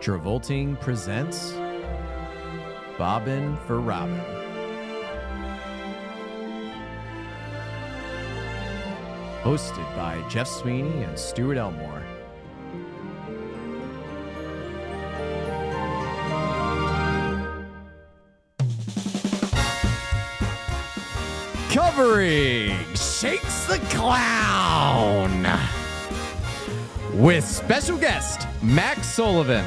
Travolting presents Bobbin' for Robin. Hosted by Jeff Sweeney and Stuart Elmore. Covering Shakes the Clown with special guest Max Sullivan.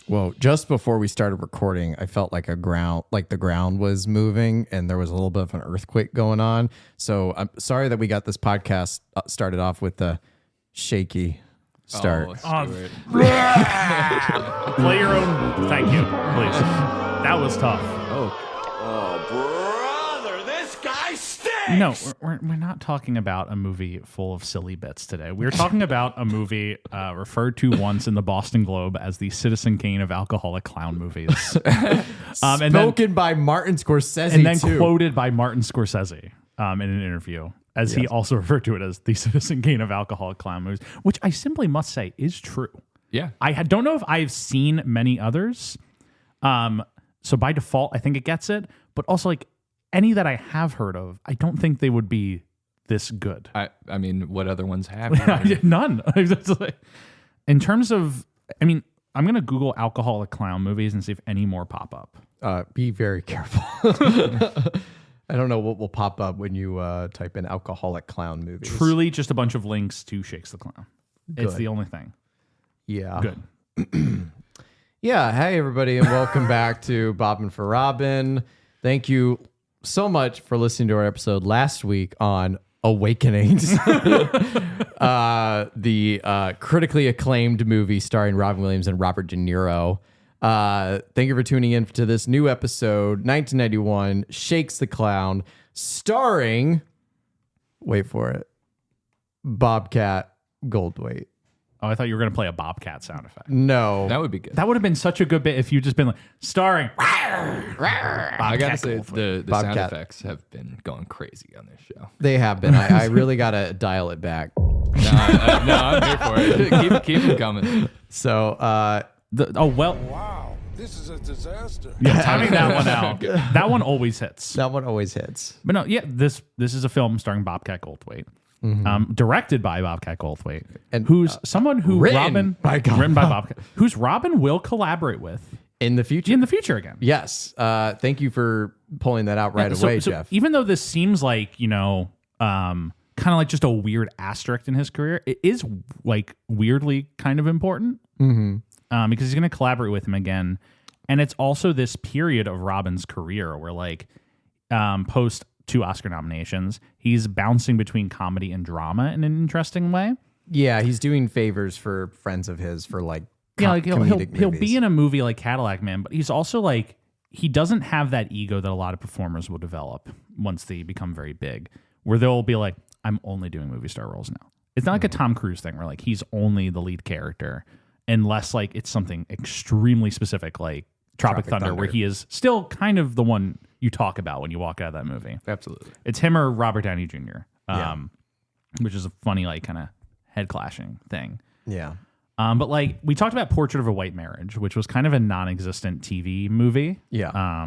Well, just before we started recording, I felt like the ground was moving and there was a little bit of an earthquake going on. So I'm sorry that we got this podcast started off with the shaky start. Play your own. Thank you, please. That was tough. Brother, this guy stinks! No, we're not talking about a movie full of silly bits today. We're talking about a movie referred to once in the Boston Globe as the Citizen Kane of alcoholic clown movies. Spoken by Martin Scorsese, and then too. quoted by Martin Scorsese in an interview, as he also referred to it as the Citizen Kane of alcoholic clown movies, which I simply must say is true. Yeah. I don't know if I've seen many others. So by default, I think it gets it. But also, like, any that I have heard of, I don't think they would be this good. I mean, what other ones have you? None. In terms of, I mean, I'm going to Google alcoholic clown movies and see if any more pop up. Be very careful. I don't know what will pop up when you type in alcoholic clown movies. Truly just a bunch of links to Shakes the Clown. Good. It's the only thing. Yeah. Good. Yeah. Hey, everybody, and welcome back to Bobbin' for Robin. Thank you so much for listening to our episode last week on Awakenings, the critically acclaimed movie starring Robin Williams and Robert De Niro. Thank you for tuning in to this new episode, 1991, Shakes the Clown, starring, wait for it, Bobcat Goldthwait. Oh, I thought you were going to play a Bobcat sound effect. No. That would be good. That would have been such a good bit if you just been like, starring. I gotta say, the sound Bobcat. effects have been going crazy on this show. They have been. I really got to dial it back. No, I'm here for it. Keep them coming. So, Wow, this is a disaster. Yeah, timing that one out. That one always hits. that one always hits. But no, yeah, this is a film starring Bobcat Goldthwait. Directed by Bobcat Goldthwait, And, who's someone who written by Bobcat, who's Robin will collaborate with In the future. in the future again. Yes. Thank you for pulling that out right So- away, so Jeff. even though this seems like, kind of like just a weird asterisk in his career, it is like weirdly kind of important because he's going to collaborate with him again. And it's also this period of Robin's career where like post 2 Oscar nominations, he's bouncing between comedy and drama in an interesting way. Yeah, he's doing favors for friends of his for like He'll comedic be in a movie like Cadillac Man, but he's also like, he doesn't have that ego that a lot of performers will develop once they become very big, where they'll be like, I'm only doing movie star roles now. It's not like a Tom Cruise thing where like he's only the lead character, unless like it's something extremely specific like Tropic Thunder, where he is still kind of the one you talk about when you walk out of that movie. Absolutely. It's him or Robert Downey Jr., which is a funny like kind of head clashing thing. Yeah. But like we talked about Portrait of a White Marriage, which was kind of a non-existent TV movie. Yeah.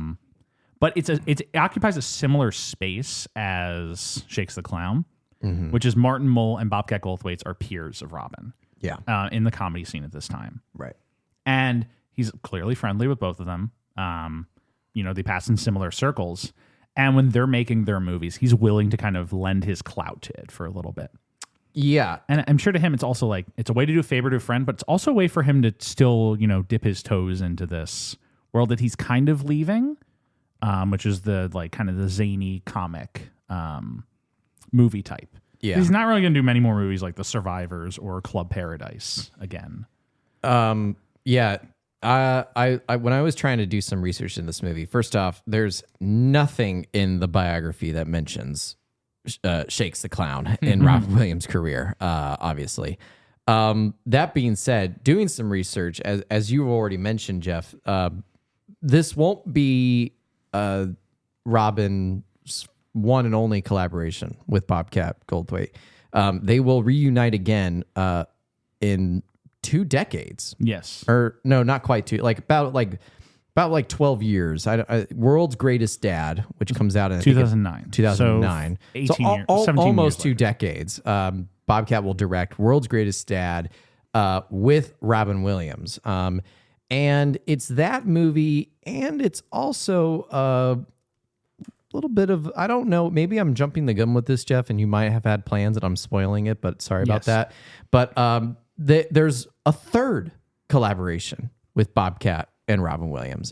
But it occupies a similar space as Shakes the Clown, which is Martin Mull and Bobcat Goldthwait are peers of Robin. Yeah. In the comedy scene at this time. Right. And he's clearly friendly with both of them. They pass in similar circles. And when they're making their movies, he's willing to kind of lend his clout to it for a little bit. Yeah. And I'm sure to him, it's also like, it's a way to do a favor to a friend, but it's also a way for him to still, dip his toes into this world that he's kind of leaving, which is the like kind of the zany comic movie type. Yeah. He's not really going to do many more movies like The Survivors or Club Paradise again. Yeah. I when I was trying to do some research in this movie, first off, there's nothing in the biography that mentions Shakes the Clown in Robin Williams' career, obviously. That being said, doing some research, as you already mentioned, Jeff, this won't be Robin's one and only collaboration with Bobcat Goldthwait. They will reunite again in 2 decades. Yes. Or no, not quite 2. About 12 years. World's Greatest Dad, which comes out in 2009. 2009. So 18 years, 17 almost years 2 later. decades. Bobcat will direct World's Greatest Dad with Robin Williams. And it's that movie, and it's also a little bit of, I don't know, maybe I'm jumping the gun with this, Jeff, and you might have had plans and I'm spoiling it, but sorry about that. But there's a third collaboration with Bobcat and Robin Williams.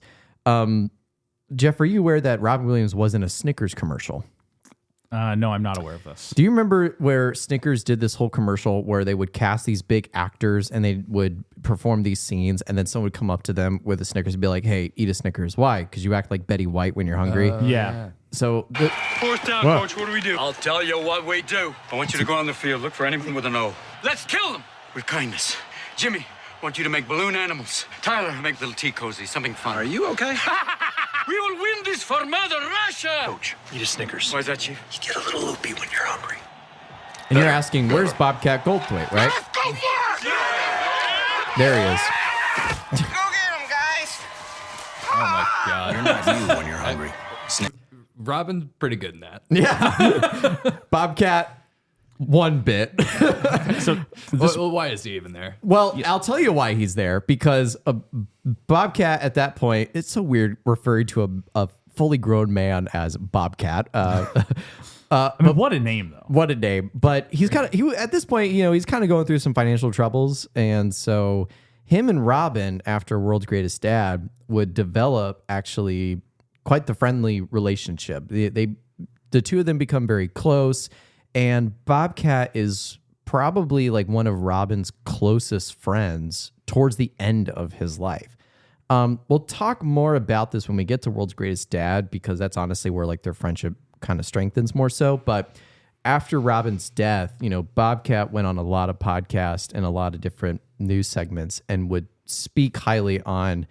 Jeff, are you aware that Robin Williams was in a Snickers commercial? No, I'm not aware of this. Do you remember where Snickers did this whole commercial where they would cast these big actors and they would perform these scenes, and then someone would come up to them with a Snickers and be like, "Hey, eat a Snickers." Why? Because you act like Betty White when you're hungry. Yeah. So Fourth down, Coach. What do we do? I'll tell you what we do. I want you to go on the field, look for anything with an O. Let's kill them with kindness. Jimmy, I want you to make balloon animals. Tyler, make little tea cozy, something fun. Are you okay? We will win this for Mother Russia. Coach, eat a Snickers. Why is that, Chief? You get a little loopy when you're hungry. and you're asking, where's Bobcat Goldthwait, right? Let's go for it! There he is. Go get him, guys. Oh my god. You're not you when you're hungry. Robin's pretty good in that. Yeah. Bobcat, one bit. So Well, why is he even there? Well, I'll tell you why he's there, because Bobcat at that point, it's so weird referring to a fully grown man as Bobcat. but what a name, though. What a name. But he at this point, he's kind of going through some financial troubles. And so him and Robin, after World's Greatest Dad, would develop actually quite the friendly relationship. The two of them become very close. And Bobcat is probably like one of Robin's closest friends towards the end of his life. We'll talk more about this when we get to World's Greatest Dad, because that's honestly where like their friendship kind of strengthens more so. But after Robin's death, Bobcat went on a lot of podcasts and a lot of different news segments and would speak highly on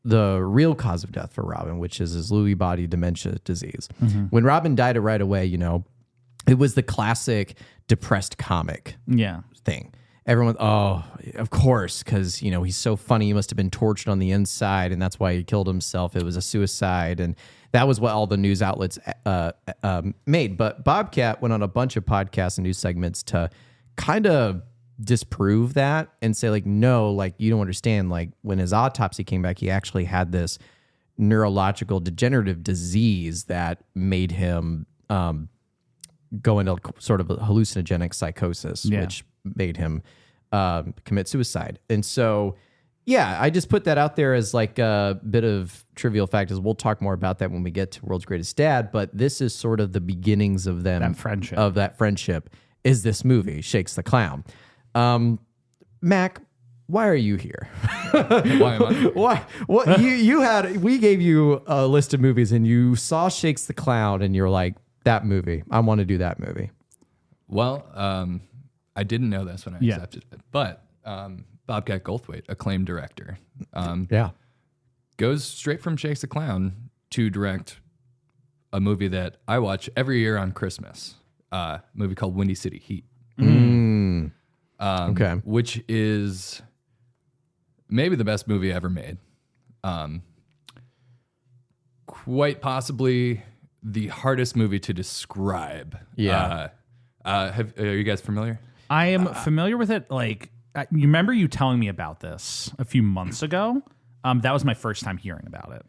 the real cause of death for Robin, which is his Lewy body dementia disease. Mm-hmm. When Robin died right away, it was the classic depressed comic thing. Everyone, oh, of course, because, he's so funny. He must have been tortured on the inside, and that's why he killed himself. It was a suicide, and that was what all the news outlets made. But Bobcat went on a bunch of podcasts and news segments to kind of disprove that and say, like, no, like, you don't understand. Like, when his autopsy came back, he actually had this neurological degenerative disease that made him go into sort of a hallucinogenic psychosis, which made him commit suicide. And so, I just put that out there as like a bit of trivial fact. As we'll talk more about that when we get to World's Greatest Dad. But this is sort of the beginnings of them, that friendship. Is this movie Shakes the Clown? Mac, why are you here? Why am I here? Why? What you had? We gave you a list of movies, and you saw Shakes the Clown, and you're like, that movie. I want to do that movie. Well, I didn't know this when I accepted it, but Bobcat Goldthwait, acclaimed director, goes straight from Shakes the Clown to direct a movie that I watch every year on Christmas, a movie called Windy City Heat. Okay. Which is maybe the best movie ever made. Quite possibly the hardest movie to describe. Yeah. Are you guys familiar? I am familiar with it. Like, you remember you telling me about this a few months ago? That was my first time hearing about it.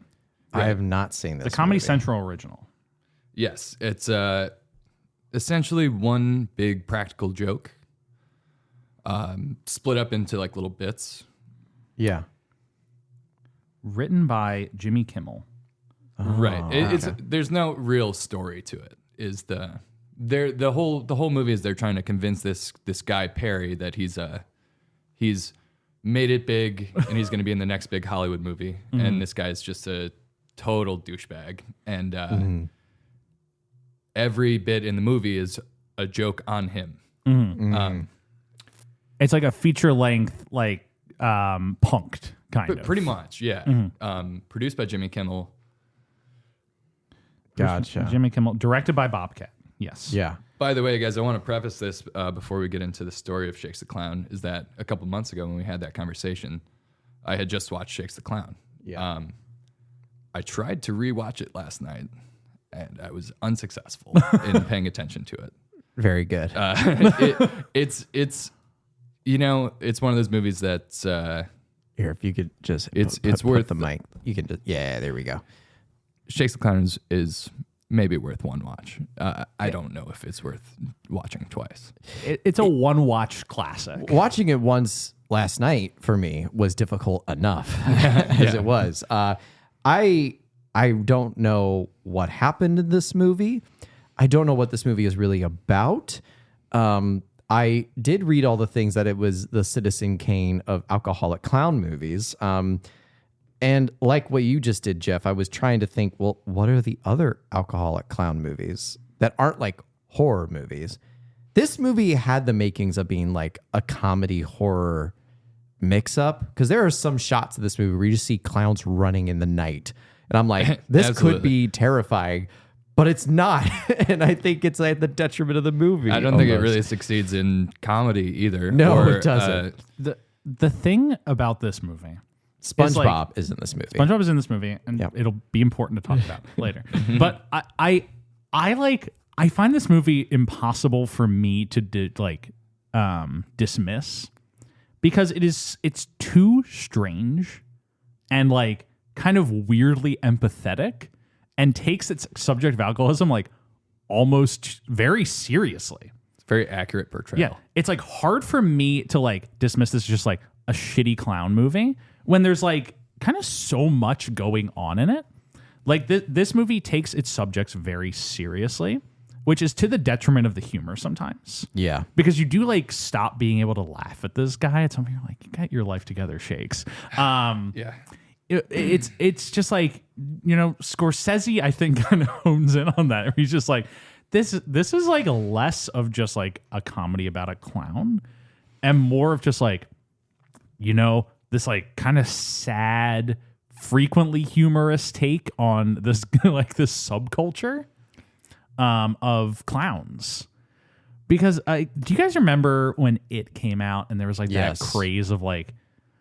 I have not seen this. The Comedy movie. Central original. Yes. It's essentially one big practical joke, split up into like little bits. Yeah. Written by Jimmy Kimmel. Right. There's no real story to it. The whole movie is they're trying to convince this guy Perry that he's made it big and he's going to be in the next big Hollywood movie, and this guy's just a total douchebag, and every bit in the movie is a joke on him. It's like a feature length, like punked. kind of. Pretty much, yeah. Produced by Jimmy Kimmel. Gotcha. Jimmy Kimmel, directed by Bobcat. Yes. Yeah. By the way, guys, I want to preface this before we get into the story of Shakes the Clown, is that a couple months ago when we had that conversation, I had just watched Shakes the Clown. Yeah. I tried to rewatch it last night, and I was unsuccessful in paying attention to it. Very good. It's one of those movies that's Here, if you could just it's worth the mic. You can just there we go. Shakes the Clown is maybe worth one watch. I don't know if it's worth watching twice. It's a one-watch classic. Watching it once last night for me was difficult enough as it was. I don't know what happened in this movie. I don't know what this movie is really about. I did read all the things that it was the Citizen Kane of alcoholic clown movies. And like what you just did, Jeff, I was trying to think, well, what are the other alcoholic clown movies that aren't like horror movies? This movie had the makings of being like a comedy horror mix-up, because there are some shots of this movie where you just see clowns running in the night. And I'm like, this could be terrifying, but it's not. And I think it's at the detriment of the movie. I don't think it really succeeds in comedy either. No, it doesn't. The thing about this movie, SpongeBob is in this movie. SpongeBob is in this movie, and it'll be important to talk about later. But I find this movie impossible for me to dismiss, because it's too strange and like kind of weirdly empathetic, and takes its subject of alcoholism like almost very seriously. It's a very accurate portrayal. Yeah, it's like hard for me to like dismiss this as just like a shitty clown movie when there's like kind of so much going on in it. Like this movie takes its subjects very seriously, which is to the detriment of the humor sometimes. Yeah. Because you do like stop being able to laugh at this guy at something. You're like, you got your life together, Shakes. Yeah. It's just like, Scorsese, I think, kind of hones in on that. He's just like, this is like less of just like a comedy about a clown and more of just like, this like kind of sad, frequently humorous take on this like this subculture of clowns. Because do you guys remember when It came out and there was like that craze of like,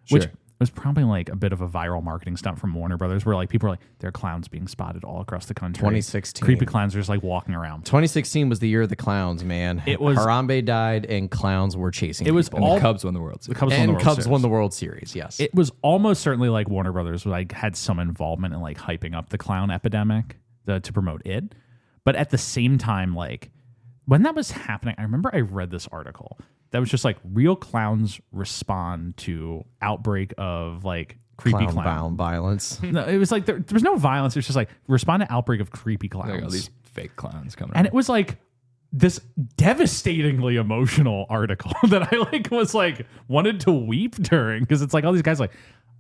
which it was probably like a bit of a viral marketing stunt from Warner Brothers, where like people were like, there are clowns being spotted all across the country. 2016. Creepy clowns are just like walking around. 2016 was the year of the clowns, man. It was Harambe died and clowns were chasing It was people. all The Cubs won the World Series. Cubs won the World Series, yes. It was almost certainly like Warner Brothers like had some involvement in like hyping up the clown epidemic to promote it. But at the same time, like when that was happening, I remember I read this article that was just like real clowns respond to outbreak of like creepy clown violence. No, it was like there was no violence. It was just like respond to outbreak of creepy clowns. Like all these fake clowns coming And out. it was like this devastatingly emotional article that I like was like wanted to weep during, because it's like all these guys like,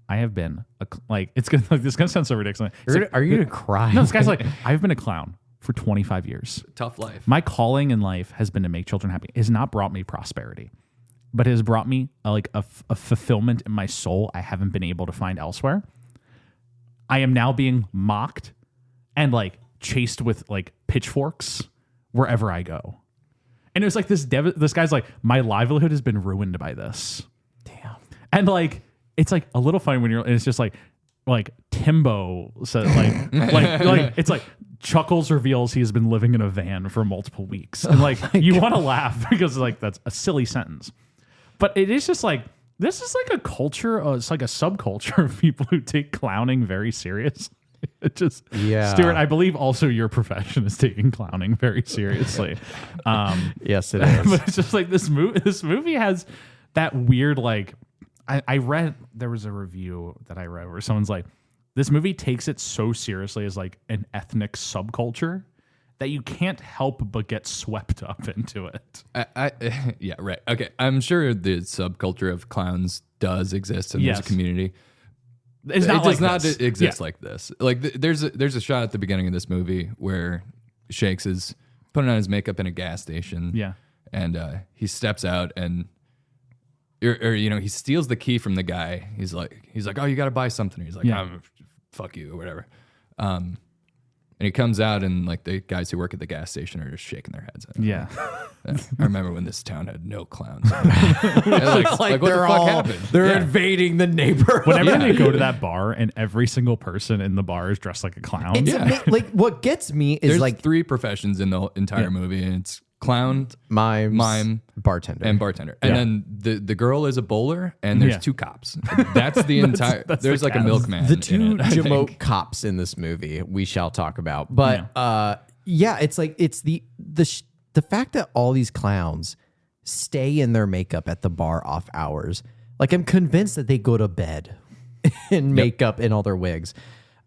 I have been it's gonna like, this gonna sound so ridiculous. Are you gonna cry? No, this guy's like, I've been a clown for 25 years. Tough life. My calling in life has been to make children happy. It has not brought me prosperity, but it has brought me a fulfillment in my soul I haven't been able to find elsewhere. I am now being mocked and like chased with like pitchforks wherever I go. And it was like this guy's like, my livelihood has been ruined by this. Damn. And like, it's like a little funny when it's just like Timbo said like it's like Chuckles reveals he has been living in a van for multiple weeks. And like you want to laugh because like that's a silly sentence. But it is just like, this is like a culture, it's like a subculture of people who take clowning very serious. It just, Stuart, I believe also your profession is taking clowning very seriously. Yes, it is. But it's just like this movie has that weird, like, I read, there was a review that I read where someone's like, this movie takes it so seriously as like an ethnic subculture that you can't help but get swept up into it. Yeah, right. Okay, I'm sure the subculture of clowns does exist in this community. It does not exist like this. Like there's a shot at the beginning of this movie where Shakes is putting on his makeup in a gas station. Yeah, and he steps out, and or he steals the key from the guy. He's like, oh, you got to buy something. He's like, fuck you or whatever. And he comes out and like the guys who work at the gas station are just shaking their heads. Yeah. I remember when this town had no clowns. like what the fuck happened? They're invading the neighborhood. Whenever they go to that bar and every single person in the bar is dressed like a clown. It's like what gets me is There's like 3 professions in the entire movie, and it's clown, mime, bartender, and bartender. And then the girl is a bowler, and there's 2 cops. That's the entire. There's like a milkman. the 2 in it, I Jamoke think. cops in this movie we shall talk about. But it's like it's the fact that all these clowns stay in their makeup at the bar off hours. Like I'm convinced that they go to bed in makeup and all their wigs.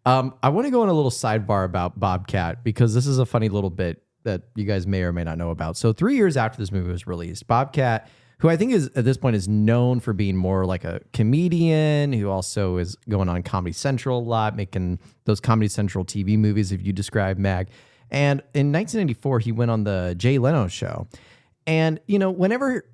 I want to go on a little sidebar about Bobcat because this is a funny little bit that you guys may or may not know about. So 3 years after this movie was released, Bobcat, who I think is at this point is known for being more like a comedian, who also is going on Comedy Central a lot, making those Comedy Central TV movies, if you describe Mag. And in 1994, he went on the Jay Leno show. And, whenever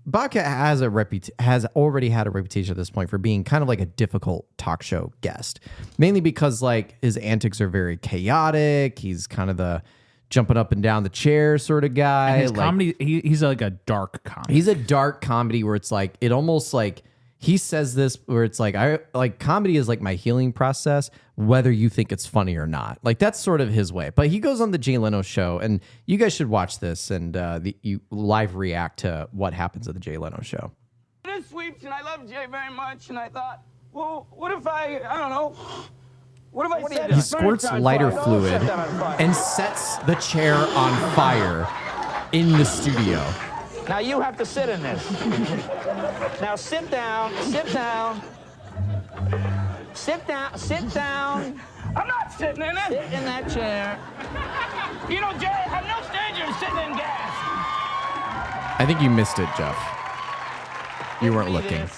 Bobcat has already had a reputation at this point for being kind of like a difficult talk show guest, mainly because like his antics are very chaotic. He's kind of the jumping up and down the chair sort of guy. And his comedy, he's like a dark comedy. He's a dark comedy where it's like, it almost like he says this where it's like, I like comedy is like my healing process, whether you think it's funny or not. Like that's sort of his way. But he goes on the Jay Leno show, and you guys should watch this and you live react to what happens at the Jay Leno show. This sweeps, and I love Jay very much, and I thought, well, what if I don't know. What if I said He squirts lighter fluid and sets the chair on fire in the studio. Now you have to sit in this. Now sit down, sit down. Sit down, sit down. I'm not sitting in it. Sit in that chair. You know, Jay, I'm no stranger to sitting in gas. I think you missed it, Jeff. You weren't looking.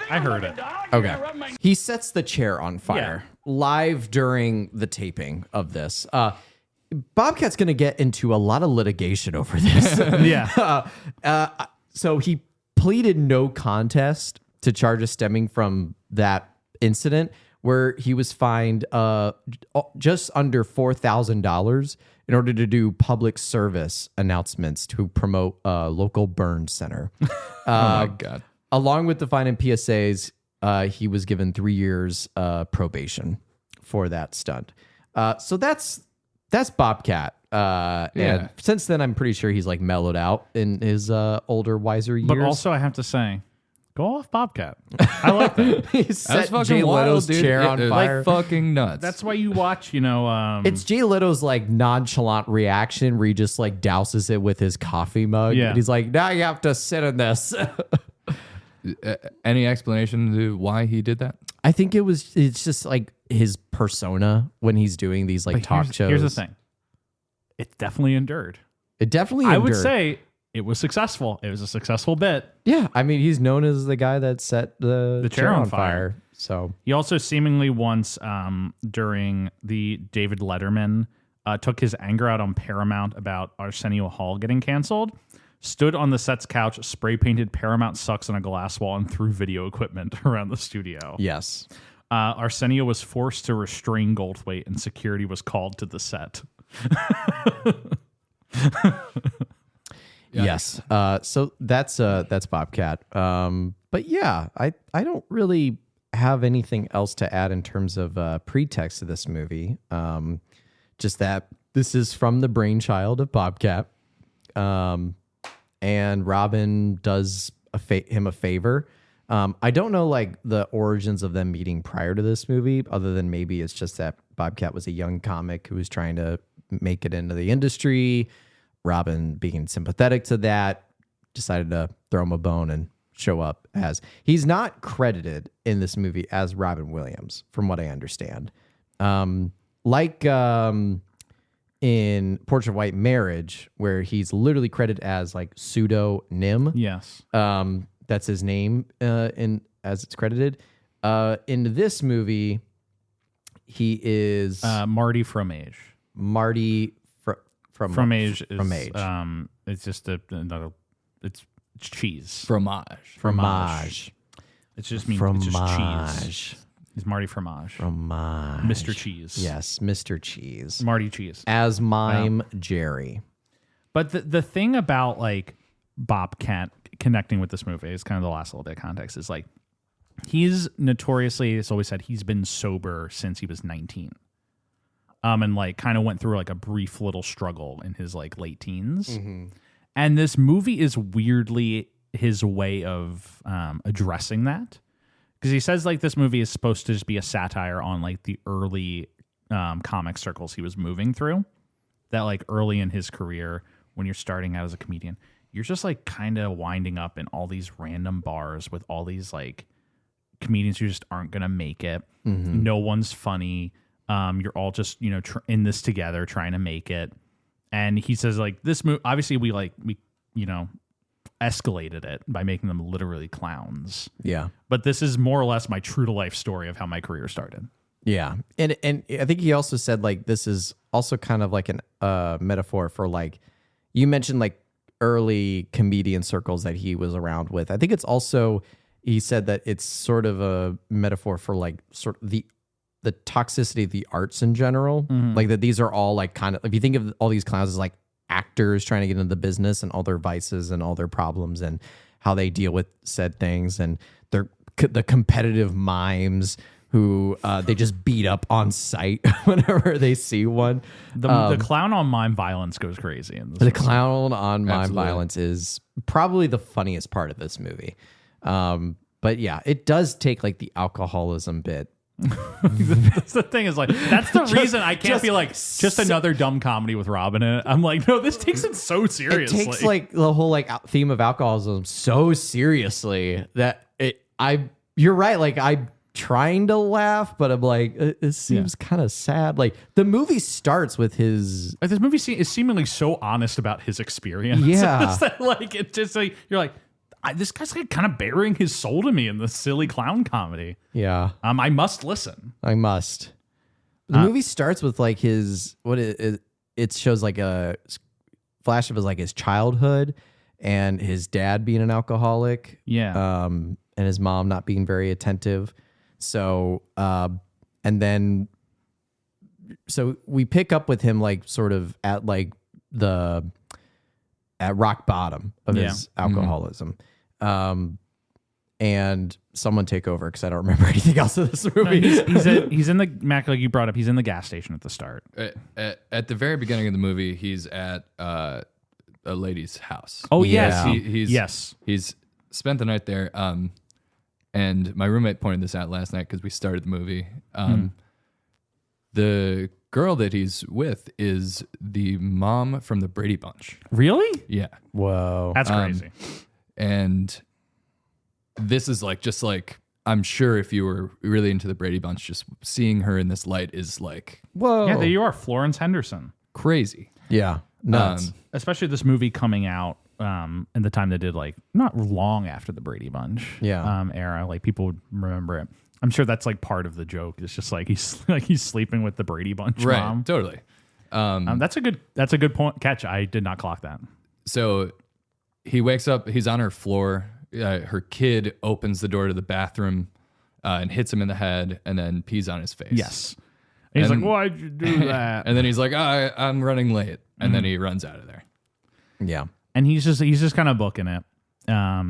I heard it. Okay. He sets the chair on fire live during the taping of this. Bobcat's going to get into a lot of litigation over this. So he pleaded no contest to charges stemming from that incident, where he was fined just under $4,000 in order to do public service announcements to promote a local burn center. Oh my God. Along with the fine and PSAs, he was given 3 years probation for that stunt. So that's Bobcat. And since then, I'm pretty sure he's like mellowed out in his older, wiser years. But also, I have to say, go off Bobcat. I like that. He That's set fucking Jay Leto's wild, dude. chair on fire. Like fucking nuts. That's why you watch, It's Jay Leto's like nonchalant reaction where he just like douses it with his coffee mug. Yeah. And he's like, now you have to sit in this. Any explanation to why he did that? I think it's just like his persona when he's doing these like talk shows. Here's the thing. It definitely endured. It definitely I endured. would say it was successful. It was a successful bit. Yeah. I mean, he's known as the guy that set the chair on fire. So He also seemingly once, during the David Letterman, took his anger out on Paramount about Arsenio Hall getting canceled, stood on the set's couch, spray painted Paramount sucks on a glass wall, and threw video equipment around the studio. yes. Arsenio was forced to restrain Goldthwait, and security was called to the set. Yes. So that's Bobcat. But yeah, I don't really have anything else to add in terms of pretext to this movie. Just that this is from the brainchild of Bobcat. And Robin does him a favor. I don't know like the origins of them meeting prior to this movie, other than maybe it's just that Bobcat was a young comic who was trying to make it into the industry. Robin, being sympathetic to that, decided to throw him a bone and show up as... He's not credited in this movie as Robin Williams, from what I understand. In Portrait of White Marriage, where he's literally credited as like pseudo Nim. Yes. That's his name as it's credited. In this movie, he is Marty Fromage. Marty Fromage is Fromage. it's just another. It's It's cheese. Fromage. It just means it's just cheese. He's Marty Fromage. Fromage. Mr. Cheese. Yes, Mr. Cheese. Marty Cheese. As mime Jerry. But the thing about like Bobcat connecting with this movie is kind of the last little bit of context is like he's notoriously, it's always said he's been sober since he was 19. And like kind of went through like a brief little struggle in his like late teens. Mm-hmm. And this movie is weirdly his way of addressing that. Because he says like this movie is supposed to just be a satire on like the early comic circles he was moving through. That like early in his career, when you're starting out as a comedian, you're just like kind of winding up in all these random bars with all these like comedians who just aren't going to make it. Mm-hmm. No one's funny. You're all just, you know, in this together trying to make it. And he says like this movie, obviously we you know, escalated it by making them literally clowns. Yeah. But this is more or less my true to life story of how my career started. Yeah. And I think he also said like this is also kind of like an metaphor for like you mentioned like early comedian circles that he was around with. I think it's also he said that it's sort of a metaphor for like sort of the toxicity of the arts in general. Mm-hmm. Like that these are all like kind of if you think of all these clowns as like actors trying to get into the business and all their vices and all their problems and how they deal with said things and the competitive mimes who they just beat up on sight whenever they see one. The clown on mime violence goes crazy. In this the clown on mime violence is probably the funniest part of this movie. But yeah, it does take like the alcoholism bit. That's the thing is like that's the reason I can't be like just another dumb comedy with Robin in it. I'm like, no, this takes it so seriously. It takes like the whole like theme of alcoholism so seriously that you're right. Like I'm trying to laugh, but I'm like, it seems kind of sad. Like the movie starts with his. Like, this movie is seemingly so honest about his experience. Yeah, that, like it's just like you're like. This guy's like kind of bearing his soul to me in this silly clown comedy. Yeah. I must listen. I must. The movie starts with like it shows like a flash of his childhood and his dad being an alcoholic. Yeah. And his mom not being very attentive. So, and then, so we pick up with him like sort of at like at rock bottom of his alcoholism. And someone take over because I don't remember anything else of this movie. He's in the Mac, like you brought up. He's in the gas station at the start. At the very beginning of the movie, he's at a lady's house. Oh Yeah. yes, He's spent the night there. And my roommate pointed this out last night because we started the movie. The girl that he's with is the mom from the Brady Bunch. Really? Yeah. Whoa. That's crazy. And this is like, just like, I'm sure if you were really into the Brady Bunch, just seeing her in this light is like, Whoa. Yeah, there you are, Florence Henderson. crazy. Yeah. Nuts. Especially this movie coming out in the time they did, like, not long after the Brady Bunch era. Like, people would remember it. I'm sure that's like part of the joke. It's just like he's sleeping with the Brady Bunch mom. Totally. That's a good point. Catch. I did not clock that. So he wakes up, he's on her floor. Her kid opens the door to the bathroom and hits him in the head and then pees on his face. Yes. And he's like, why'd you do that? And then he's like, I'm running late. And then he runs out of there. Yeah. And he's just kind of booking it.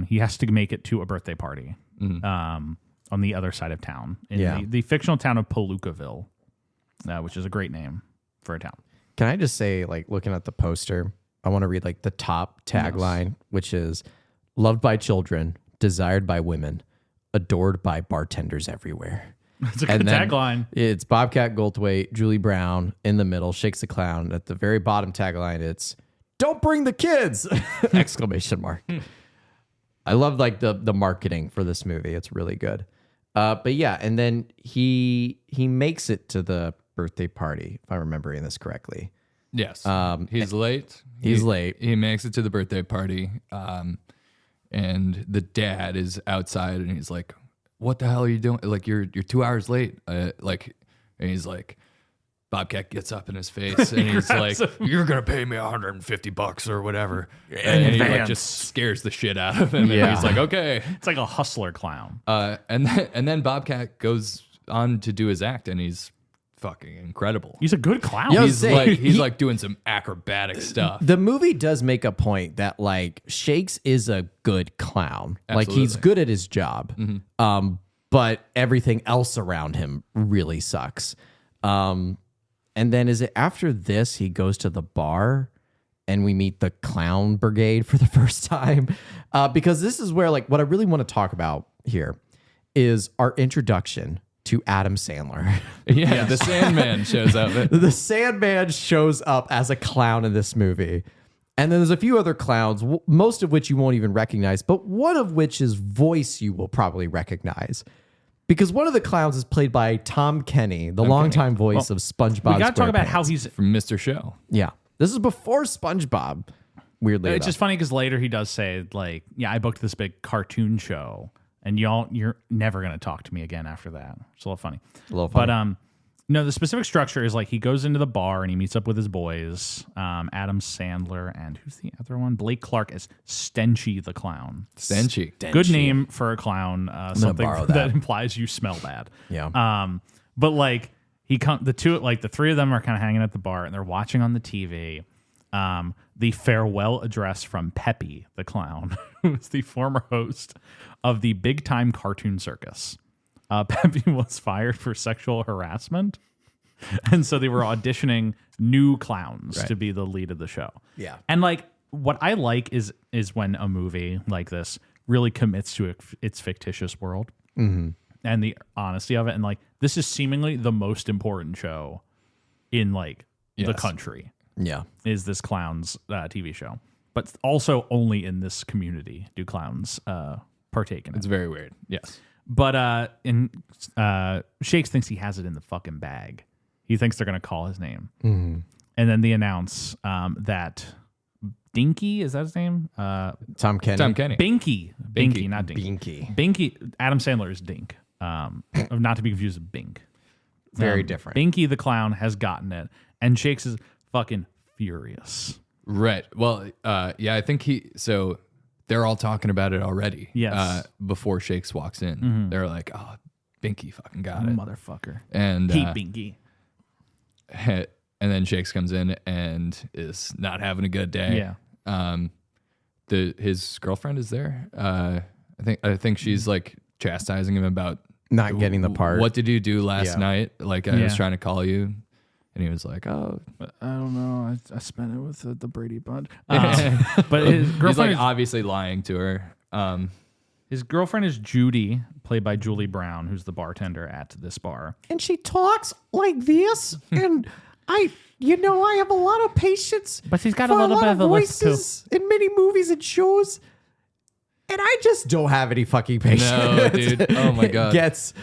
He has to make it to a birthday party on the other side of town in the fictional town of Palookaville, which is a great name for a town. Can I just say, like, looking at the poster, I want to read like the top tagline, which is loved by children, desired by women, adored by bartenders everywhere. That's a good tagline. It's Bobcat Goldthwait, Julie Brown in the middle, shakes the clown. At the very bottom tagline, it's "Don't bring the kids!" exclamation mark. I love like the marketing for this movie. It's really good. But yeah, and then he makes it to the birthday party, if I'm remembering this correctly. Yes. He's late. He's late. He makes it to the birthday party. And the dad is outside and he's like, what the hell are you doing? Like, you're 2 hours late. And he's like, Bobcat gets up in his face and he's like, "You're gonna pay me $150 or whatever," and he like just scares the shit out of him. And he's like, "Okay." It's like a hustler clown. And then Bobcat goes on to do his act, and he's fucking incredible. He's a good clown. Yo, He's say, like doing some acrobatic stuff. The movie does make a point that like Shakes is a good clown. Like he's Absolutely. good at his job. But everything else around him really sucks. And then is it after this he goes to the bar and we meet the clown brigade for the first time? Because this is where like what I really want to talk about here is our introduction to Adam Sandler. Yeah, the Sandman shows up. The Sandman shows up as a clown in this movie. And then there's a few other clowns, most of which you won't even recognize, but one of which's voice you will probably recognize. Because one of the clowns is played by Tom Kenny, the longtime voice of SpongeBob. We got to talk about SquarePants. how he's. From Mr. Show. Yeah. This is before SpongeBob, weirdly It's enough. just funny because later he does say, like, yeah, I booked this big cartoon show, and you're never going to talk to me again after that. It's a little funny. A little funny. But no, the specific structure is like he goes into the bar and he meets up with his boys, Adam Sandler, and who's the other one? Blake Clark as Stenchy the clown. Stenchy. Good name for a clown. Something borrow that. that. Implies you smell bad. Yeah. But like the three of them are kind of hanging at the bar and they're watching on the TV. The farewell address from Peppy the clown, who is the former host of the big time cartoon circus. Peppy was fired for sexual harassment, and so they were auditioning new clowns to be the lead of the show. Yeah. And like what I like is when a movie like this really commits to its fictitious world and the honesty of it. And like this is seemingly the most important show in like the country. Yeah. Is this clown's TV show, but also only in this community do clowns partake in it. It's very weird. Yes. But Shakes thinks he has it in the fucking bag. He thinks they're going to call his name. And then they announce that Dinky, is that his name? Tom Kenny. Tom Kenny. Binky, not Dinky. Binky. Binky, Adam Sandler is Dink. Not to be confused with Bink. Very different. Binky the clown has gotten it, and Shakes is fucking furious. Right. Well, yeah, I think so they're all talking about it already. Yes. Before Shakes walks in. They're like, "Oh, Binky fucking got it." Motherfucker. And Hate Binky. and then Shakes comes in and is not having a good day. Yeah. His girlfriend is there. I think she's like chastising him about Not getting the part. What did you do last night? Like I was Yeah. trying to call you, and he was like, "Oh, I don't know. I spent it with the Brady Bud." But his he's girlfriend, like obviously lying to her." his girlfriend is Judy, played by Julie Brown, who's the bartender at this bar. And she talks like this, and I have a lot of patience. But she's got for a little lot bit of a lisp, too. voices in many movies and shows, and I just don't have any fucking patience. No, dude. Oh my It god. gets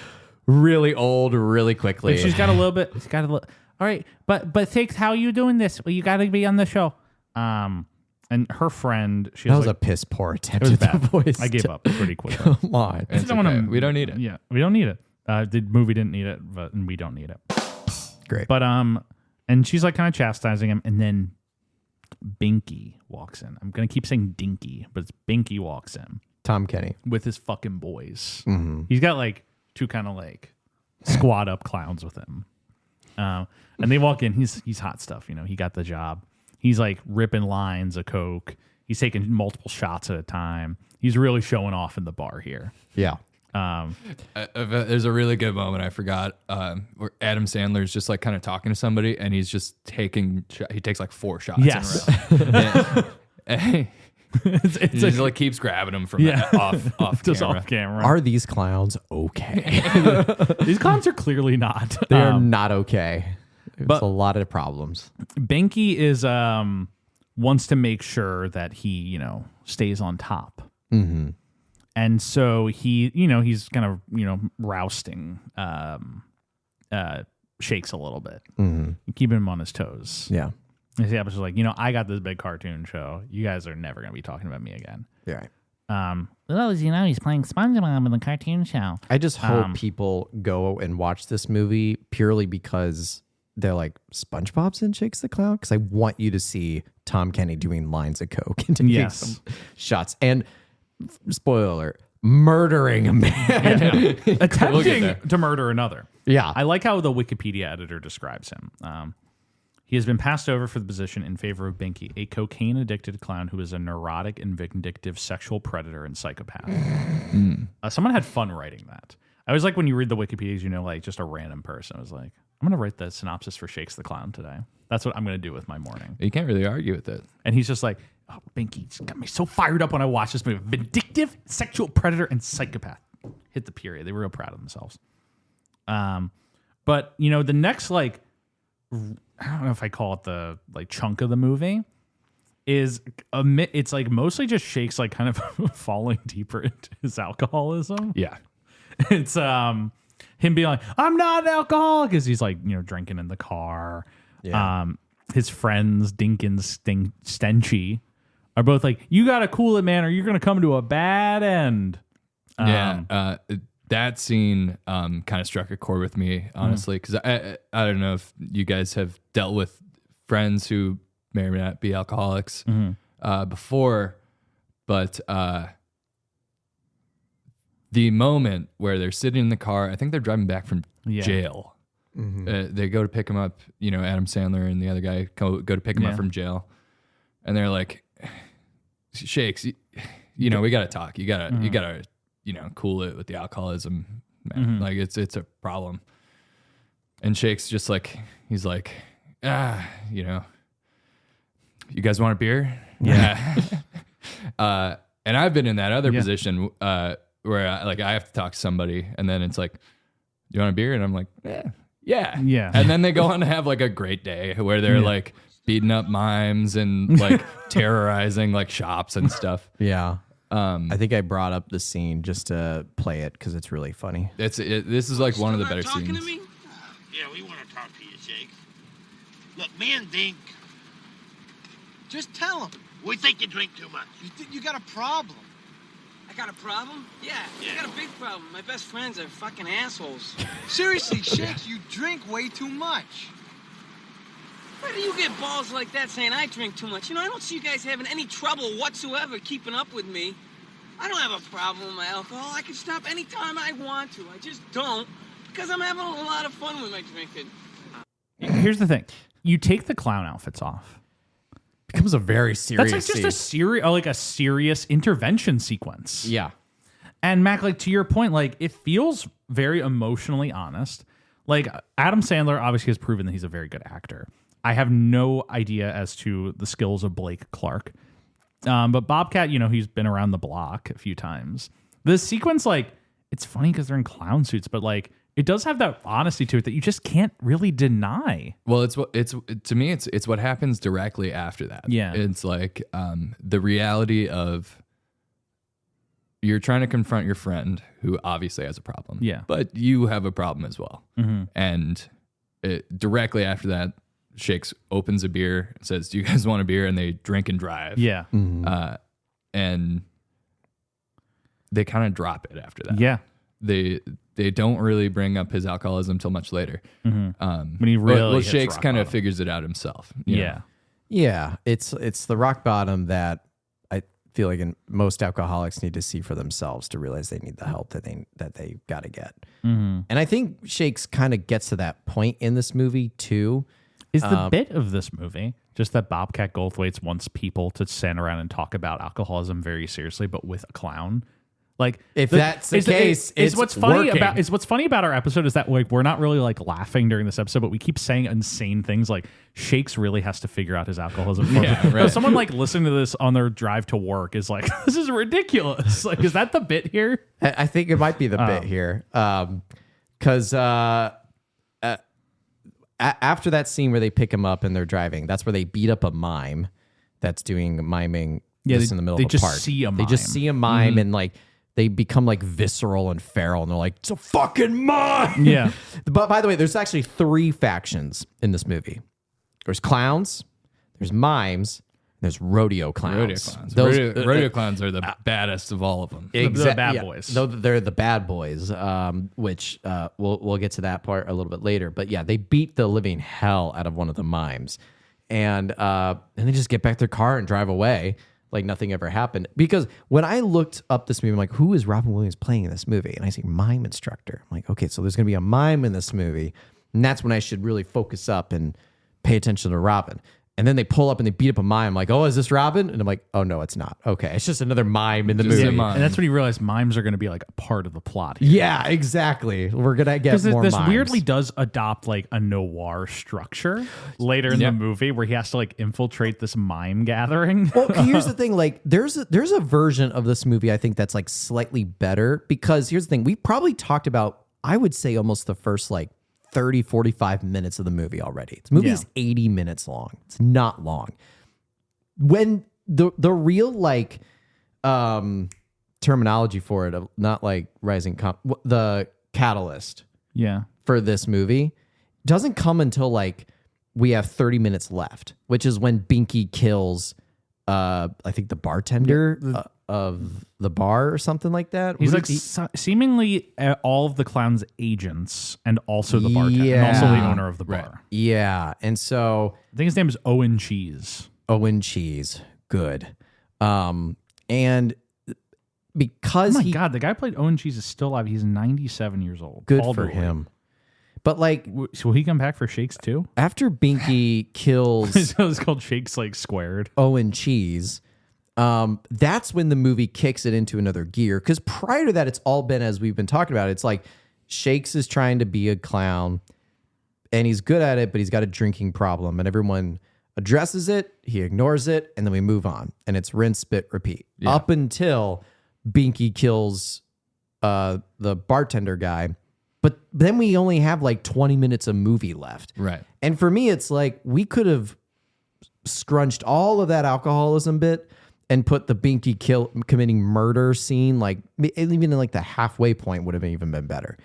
really old really quickly. But she's got a little bit. She's got a little. All right, but Six, how are you doing this? Well, you got to be on the show. And her friend, she that has was like, a piss poor attempt it was at the bad. voice. I gave up pretty quickly. Come on. It's don't wanna- okay. We don't need it. Yeah, we don't need it. The movie didn't need it, and we don't need it. Great. But and she's like kind of chastising him, and then Binky walks in. I'm gonna keep saying Dinky, but it's Binky walks in Tom Kenny. with his fucking boys. He's got like two kind of like squad up clowns with him, and they walk in. He's hot stuff, He got the job. He's like ripping lines of coke. He's taking multiple shots at a time. He's really showing off in the bar here. Yeah. There's a really good moment I forgot where Adam Sandler's just like kind of talking to somebody, and he's just he takes like 4 shots. Yes. In a row. And It's he just like keeps grabbing him from off just camera. off camera. Are these clowns okay? These clowns are clearly not. They are not okay. There's but- a lot of problems. Binky is wants to make sure that he stays on top, and so he's kind of rousting Shakes a little bit, keeping him on his toes. Yeah. And the episode's like, I got this big cartoon show. You guys are never gonna be talking about me again. Yeah. Well, he's playing SpongeBob in the cartoon show. I just hope people go and watch this movie purely because they're like, SpongeBob's in Shakes the Clown? Because I want you to see Tom Kenny doing lines of coke and taking some shots. And spoiler alert, murdering a man. Attempting to murder another. Yeah. I like how the Wikipedia editor describes him. He has been passed over for the position in favor of Binky, a cocaine-addicted clown who is a neurotic and vindictive sexual predator and psychopath. Someone had fun writing that. I was like, when you read the Wikipedias, you know, like just a random person. I was like, I'm going to write the synopsis for Shakes the Clown today. That's what I'm going to do with my morning. You can't really argue with it. And he's just like, oh, Binky's got me so fired up when I watch this movie. Vindictive, sexual predator, and psychopath. Hit the period. They were real proud of themselves. But, you know, the next, like, I don't know if I call it the, like, chunk of the movie is, it's, like, mostly just Shakes, like, kind of falling deeper into his alcoholism. Yeah. It's him being like, I'm not an alcoholic, because he's, like, you know, drinking in the car. Yeah. His friends, Dink and Stenchy, are both like, you got to cool it, man, or you're going to come to a bad end. That scene kind of struck a chord with me, honestly, because I don't know if you guys have dealt with friends who may or may not be alcoholics before, but the moment where they're sitting in the car, I think they're driving back from jail. They go to pick him up, you know, Adam Sandler and the other guy go to pick him up from jail, and they're like, Shakes, you know, we got to talk. You got to, you know, cool it with the alcoholism, man. Like it's a problem. And Shakes just like, he's like, you know, you guys want a beer? Yeah. And I've been in that other position where I have to talk to somebody, and then it's like, you want a beer? And I'm like, yeah. And then they go on to have like a great day where they're like beating up mimes and like terrorizing like shops and stuff. Yeah. I think I brought up the scene just to play it because it's really funny. This is like one of the better talking scenes. To me? Yeah, we want to talk to you, Jake. Look, me and Dink. Just tell him. We think you drink too much. You got a problem. I got a problem? Yeah, I got a big problem. My best friends are fucking assholes. Seriously, Shakes, you drink way too much. Where do you get balls like that saying I drink too much? You know, I don't see you guys having any trouble whatsoever keeping up with me. I don't have a problem with my alcohol. I can stop anytime I want to. I just don't because I'm having a lot of fun with my drinking. Here's the thing. You take the clown outfits off. Becomes a very serious That's like just a serious intervention sequence. Yeah. And Mac, like to your point, like it feels very emotionally honest. Like Adam Sandler obviously has proven that he's a very good actor. I have no idea as to the skills of Blake Clark. But Bobcat, you know, he's been around the block a few times. The sequence, like, it's funny because they're in clown suits, but like it does have that honesty to it that you just can't really deny. Well, to me, it's what happens directly after that. Yeah. It's like the reality of you're trying to confront your friend who obviously has a problem. Yeah. But you have a problem as well. And directly after that, Shakes opens a beer, says, "Do you guys want a beer?" And they drink and drive. Yeah. And they kind of drop it after that. Yeah. They don't really bring up his alcoholism till much later. When he really hits Shakes rock kind of bottom. figures it out himself. you know? Yeah. It's the rock bottom that I feel like most alcoholics need to see for themselves to realize they need the help that they got to get. And I think Shakes kind of gets to that point in this movie too. Is the bit of this movie just that Bobcat Goldthwait wants people to stand around and talk about alcoholism very seriously, but with a clown? Like, if that's the case, it's what's funny working. about our episode is that like we're not really like laughing during this episode, but we keep saying insane things. Like Shakes really has to figure out his alcoholism. So someone like listening to this on their drive to work is like, this is ridiculous. Like, is that the bit here? I think it might be the bit here, because after that scene where they pick him up and they're driving, that's where they beat up a mime that's doing miming. This in the middle of a park. They just see a mime and like they become like visceral and feral, and they're like, "It's a fucking mime." Yeah. But by the way, there's actually 3 factions in this movie. There's clowns, there's mimes, and There's rodeo clowns. Rodeo clowns. Those, rodeo clowns are the baddest of all of them. The bad boys. They're the bad boys, which we'll get to that part a little bit later. But yeah, they beat the living hell out of one of the mimes, and they just get back their car and drive away like nothing ever happened. Because when I looked up this movie, I'm like, who is Robin Williams playing in this movie? And I see mime instructor. I'm like, okay, so there's going to be a mime in this movie, and that's when I should really focus up and pay attention to Robin. And then they pull up and they beat up a mime. I'm like, oh, is this Robin? And I'm like, oh, no, it's not. Okay, it's just another mime in the movie. And that's when you realize mimes are going to be like a part of the plot here. Yeah, exactly. We're going to get more this mimes. weirdly does adopt like a noir structure later in the movie where he has to like infiltrate this mime gathering. Well, here's the thing. Like, there's a version of this movie I think that's like slightly better, because here's the thing. We probably talked about, I would say, almost the first like 30, 45 minutes of the movie already. This movie is 80 minutes long. It's not long. When the real like terminology for it, not like the catalyst for this movie doesn't come until like we have 30 minutes left, which is when Binky kills I think the bartender of the bar or something like that. He's like seemingly all of the clown's agents and also the bartender and also the owner of the bar. Right. Yeah. And so I think his name is Owen Cheese. Owen Cheese. Good. And because God, the guy who played Owen Cheese is still alive. He's 97 years old. Good for him. But like, so will he come back for Shakes too? After Binky kills, so it's called Shakes like squared. Owen Cheese. That's when the movie kicks it into another gear. Because prior to that, it's all been as we've been talking about. It's like Shakes is trying to be a clown, and he's good at it, but he's got a drinking problem, and everyone addresses it, he ignores it, and then we move on, and it's rinse, spit, repeat up until Binky kills the bartender guy. But then we only have like 20 minutes of movie left. Right. And for me, it's like we could have scrunched all of that alcoholism bit and put the Binky committing murder scene, like even in like the halfway point would have even been better.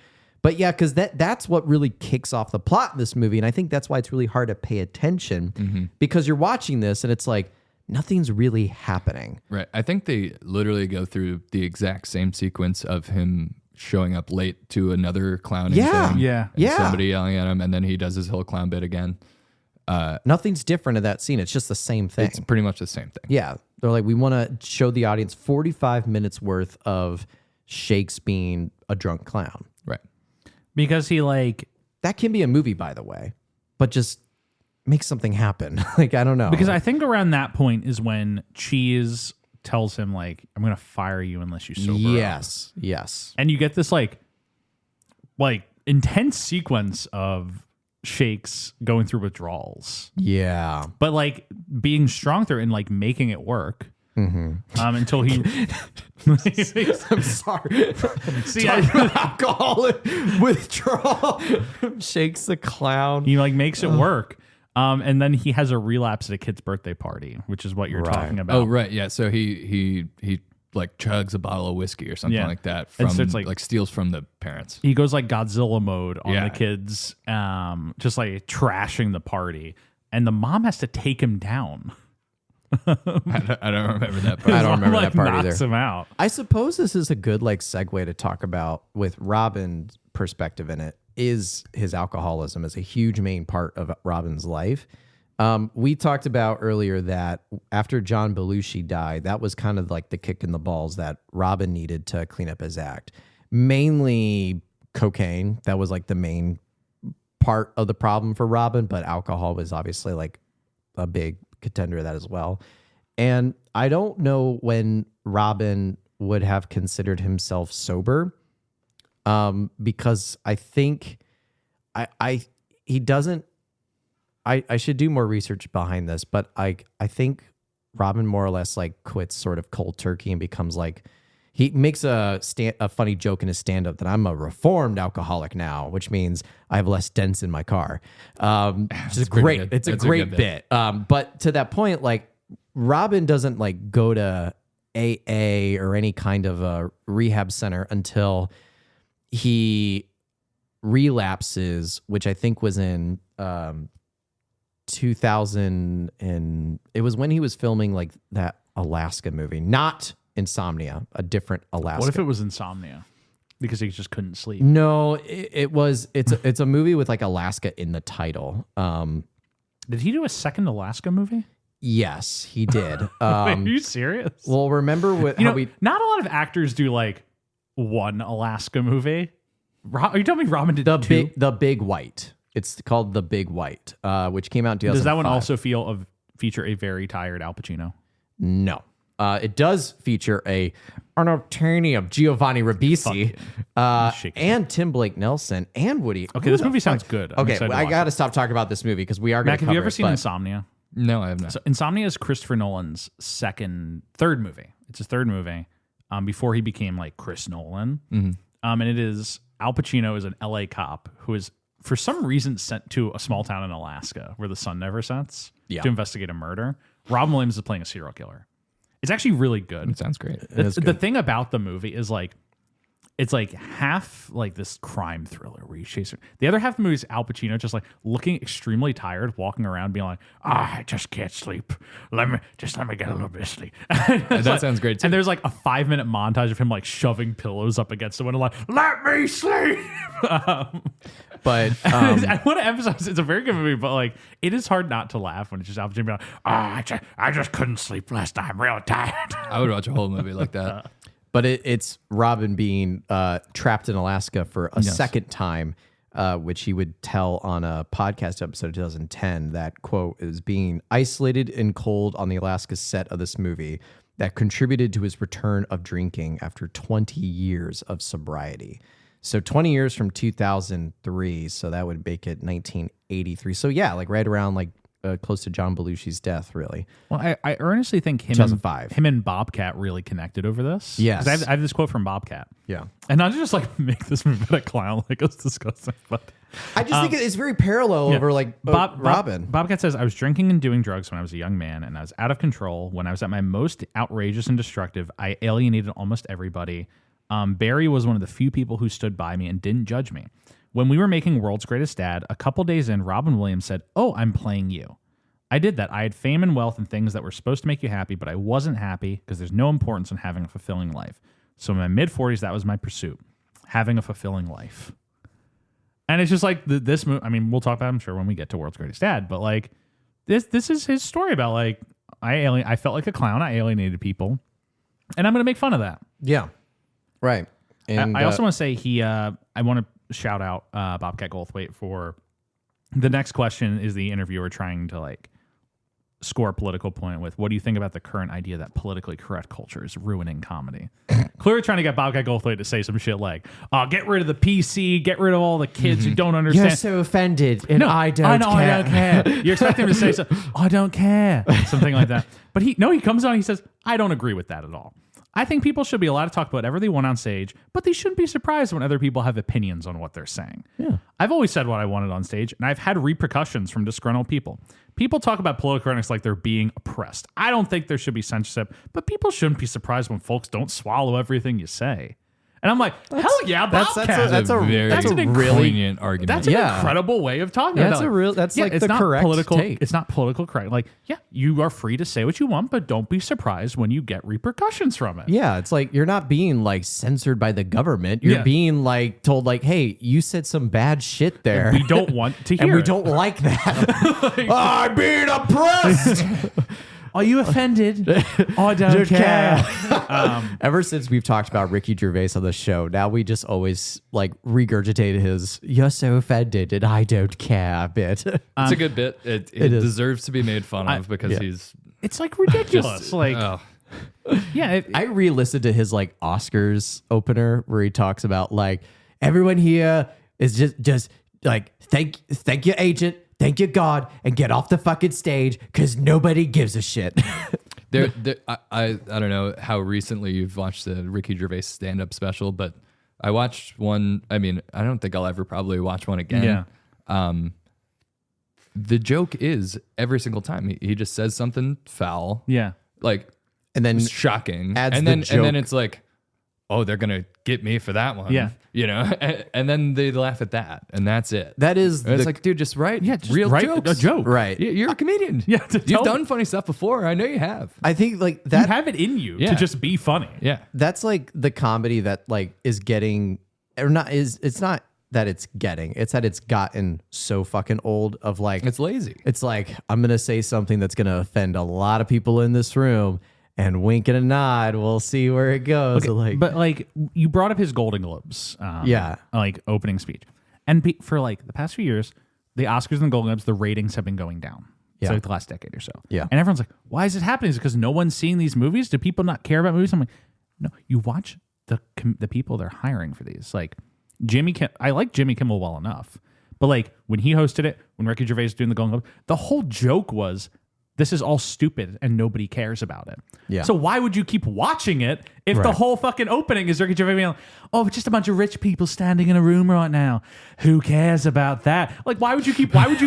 But yeah, because that's what really kicks off the plot in this movie. And I think that's why it's really hard to pay attention because you're watching this and it's like nothing's really happening. Right. I think they literally go through the exact same sequence of him showing up late to another clowning thing. And somebody yelling at him, and then he does his whole clown bit again. Nothing's different in that scene. It's just the same thing. It's pretty much the same thing. Yeah. They're like, we want to show the audience 45 minutes worth of Shakes being a drunk clown. Right. Because he like... That can be a movie, by the way, but just make something happen. Like, I don't know. Because I think around that point is when Cheese tells him, like, I'm going to fire you unless you sober up. Yes. And you get this, like intense sequence of Shakes going through withdrawals. Yeah. But, like, being strong through and, like, making it work. Until he... I'm sorry. See, alcohol withdrawal. Shakes the clown. He, like, makes it work. And then he has a relapse at a kid's birthday party, which is what you're talking about. Oh, right. Yeah. So he like chugs a bottle of whiskey or something like that from like steals from the parents. He goes like Godzilla mode on the kids, just like trashing the party. And the mom has to take him down. I don't remember that part. I don't remember that part knocks either. him out. I suppose this is a good like segue to talk about with Robin's perspective in it. Is his alcoholism is a huge main part of Robin's life. We talked about earlier that after John Belushi died, that was kind of like the kick in the balls that Robin needed to clean up his act. Mainly cocaine. That was like the main part of the problem for Robin, but alcohol was obviously like a big contender of that as well. And I don't know when Robin would have considered himself sober. Because I think he doesn't. I should do more research behind this, but I think Robin more or less like quits sort of cold turkey and becomes like he makes a funny joke in his stand up that I'm a reformed alcoholic now, which means I have less dents in my car. Which is great. It's a great bit. But to that point, like Robin doesn't like go to AA or any kind of a rehab center until he relapses, which I think was in 2000, and it was when he was filming like that Alaska movie, not Insomnia, a different Alaska. What if it was Insomnia? Because he just couldn't sleep. No, it's a movie with like Alaska in the title. Did he do a second Alaska movie? Yes, he did. Wait, are you serious? Well, remember what not a lot of actors do like one Alaska movie. Are you telling me Robin did two? The Big White. It's called The Big White, which came out in 2005. Does that one also feature a very tired Al Pacino? No. It does feature an attorney of Giovanni Ribisi and Tim Blake Nelson and Woody. Okay, this movie sounds good. Okay, I got to stop talking about this movie because we are going to Mac, have you ever seen Insomnia? No, I have not. So Insomnia is Christopher Nolan's third movie. It's his third movie before he became like Chris Nolan. Mm-hmm. And it is Al Pacino is an LA cop who is for some reason sent to a small town in Alaska where the sun never sets to investigate a murder. Robin Williams is playing a serial killer. It's actually really good. It sounds great. The thing about the movie is like, it's like half like this crime thriller where he's chasing. The other half of the movie is Al Pacino just like looking extremely tired, walking around being like, I just can't sleep. Let me get a little bit of sleep. That sounds great too. And there's like a 5-minute montage of him like shoving pillows up against the window like, let me sleep. But I want to emphasize it's a very good movie, but like it is hard not to laugh when it's just Al Pacino being like, I just couldn't sleep last night. I'm real tired. I would watch a whole movie like that. But it's Robin being trapped in Alaska for a second time, which he would tell on a podcast episode of 2010 that, quote, is being isolated and cold on the Alaska set of this movie that contributed to his return of drinking after 20 years of sobriety. So 20 years from 2003, so that would make it 1983. So yeah, like right around like close to John Belushi's death, really. Well, I earnestly think him and Bobcat really connected over this. Yes. I have this quote from Bobcat. Yeah. And not just like make this movie about a clown like it's disgusting, but I just think it's very parallel over like Robin. Bobcat says, I was drinking and doing drugs when I was a young man, and I was out of control. When I was at my most outrageous and destructive, I alienated almost everybody. Barry was one of the few people who stood by me and didn't judge me. When we were making World's Greatest Dad, a couple days in, Robin Williams said, "Oh, I'm playing you." I did that. I had fame and wealth and things that were supposed to make you happy, but I wasn't happy because there's no importance in having a fulfilling life. So in my mid-40s, that was my pursuit, having a fulfilling life. And it's just like this movie. I mean, we'll talk about it, I'm sure, when we get to World's Greatest Dad, but like this is his story about like I felt like a clown. I alienated people, and I'm going to make fun of that. Yeah, right. And I also want to say I want to shout out Bobcat Goldthwait for the next question. Is the interviewer trying to like score a political point with, what do you think about the current idea that politically correct culture is ruining comedy? Clearly trying to get Bobcat Goldthwait to say some shit like, get rid of the PC, get rid of all the kids who don't understand. You're so offended, and I don't care. I don't care. You expect him to say something, I don't care, something like that. But he comes on, he says, I don't agree with that at all. I think people should be allowed to talk about whatever they want on stage, but they shouldn't be surprised when other people have opinions on what they're saying. Yeah. I've always said what I wanted on stage, and I've had repercussions from disgruntled people. People talk about political correctness like they're being oppressed. I don't think there should be censorship, but people shouldn't be surprised when folks don't swallow everything you say. And I'm like, hell yeah, Bobcat. That's a really poignant argument. That's an incredible way of talking about it. That's like the correct take. It's not political correct. Like, yeah, you are free to say what you want, but don't be surprised when you get repercussions from it. Yeah, it's like you're not being like censored by the government. You're being like told like, hey, you said some bad shit there. And we don't want to hear and we don't like that. I'm being oppressed. Are you offended? I don't care. Ever since we've talked about Ricky Gervais on the show, now we just always like regurgitate his "you're so offended and I don't care" bit. It's a good bit. It deserves to be made fun of because he's. It's like ridiculous. I re-listened to his like Oscars opener where he talks about like everyone here is just like thank your agent. Thank you, God, and get off the fucking stage because nobody gives a shit. I don't know how recently you've watched the Ricky Gervais stand-up special, but I watched one. I mean, I don't think I'll ever probably watch one again. Yeah. The joke is every single time he just says something foul. Yeah. Like, and then shocking. And then it's like, oh, they're going to get me for that one. Yeah. You know, and then they laugh at that, and that's it. That is it's like, dude, just write just real write jokes. a joke. Right. You're a comedian. Yeah, You've done funny stuff before. I know you have. I think like You that. have it in you Yeah. to just be funny. Yeah. That's like the comedy that like is getting or not is it's not that it's getting, it's that it's gotten so fucking old of like It's lazy. it's like I'm gonna say something that's gonna offend a lot of people in this room and wink and a nod, we'll see where it goes. So, like, But like you brought up his Golden Globes, Yeah. like opening speech, and for like the past few years, the Oscars and the Golden Globes, the ratings have been going down. Yeah. So like the last decade or so. Yeah. And everyone's like, why is it happening? Is it because no one's seeing these movies? Do people not care about movies? I'm like, no, you watch the people they're hiring for these. Like I like Jimmy Kimmel well enough, but like when he hosted it, when Ricky Gervais was doing the Golden Globes, the whole joke was, this is all stupid and nobody cares about it. Yeah. So why would you keep watching it if the Right. whole fucking opening is Ricky Gervais being like, oh, it's just a bunch of rich people standing in a room right now. Who cares about that? Like, why would you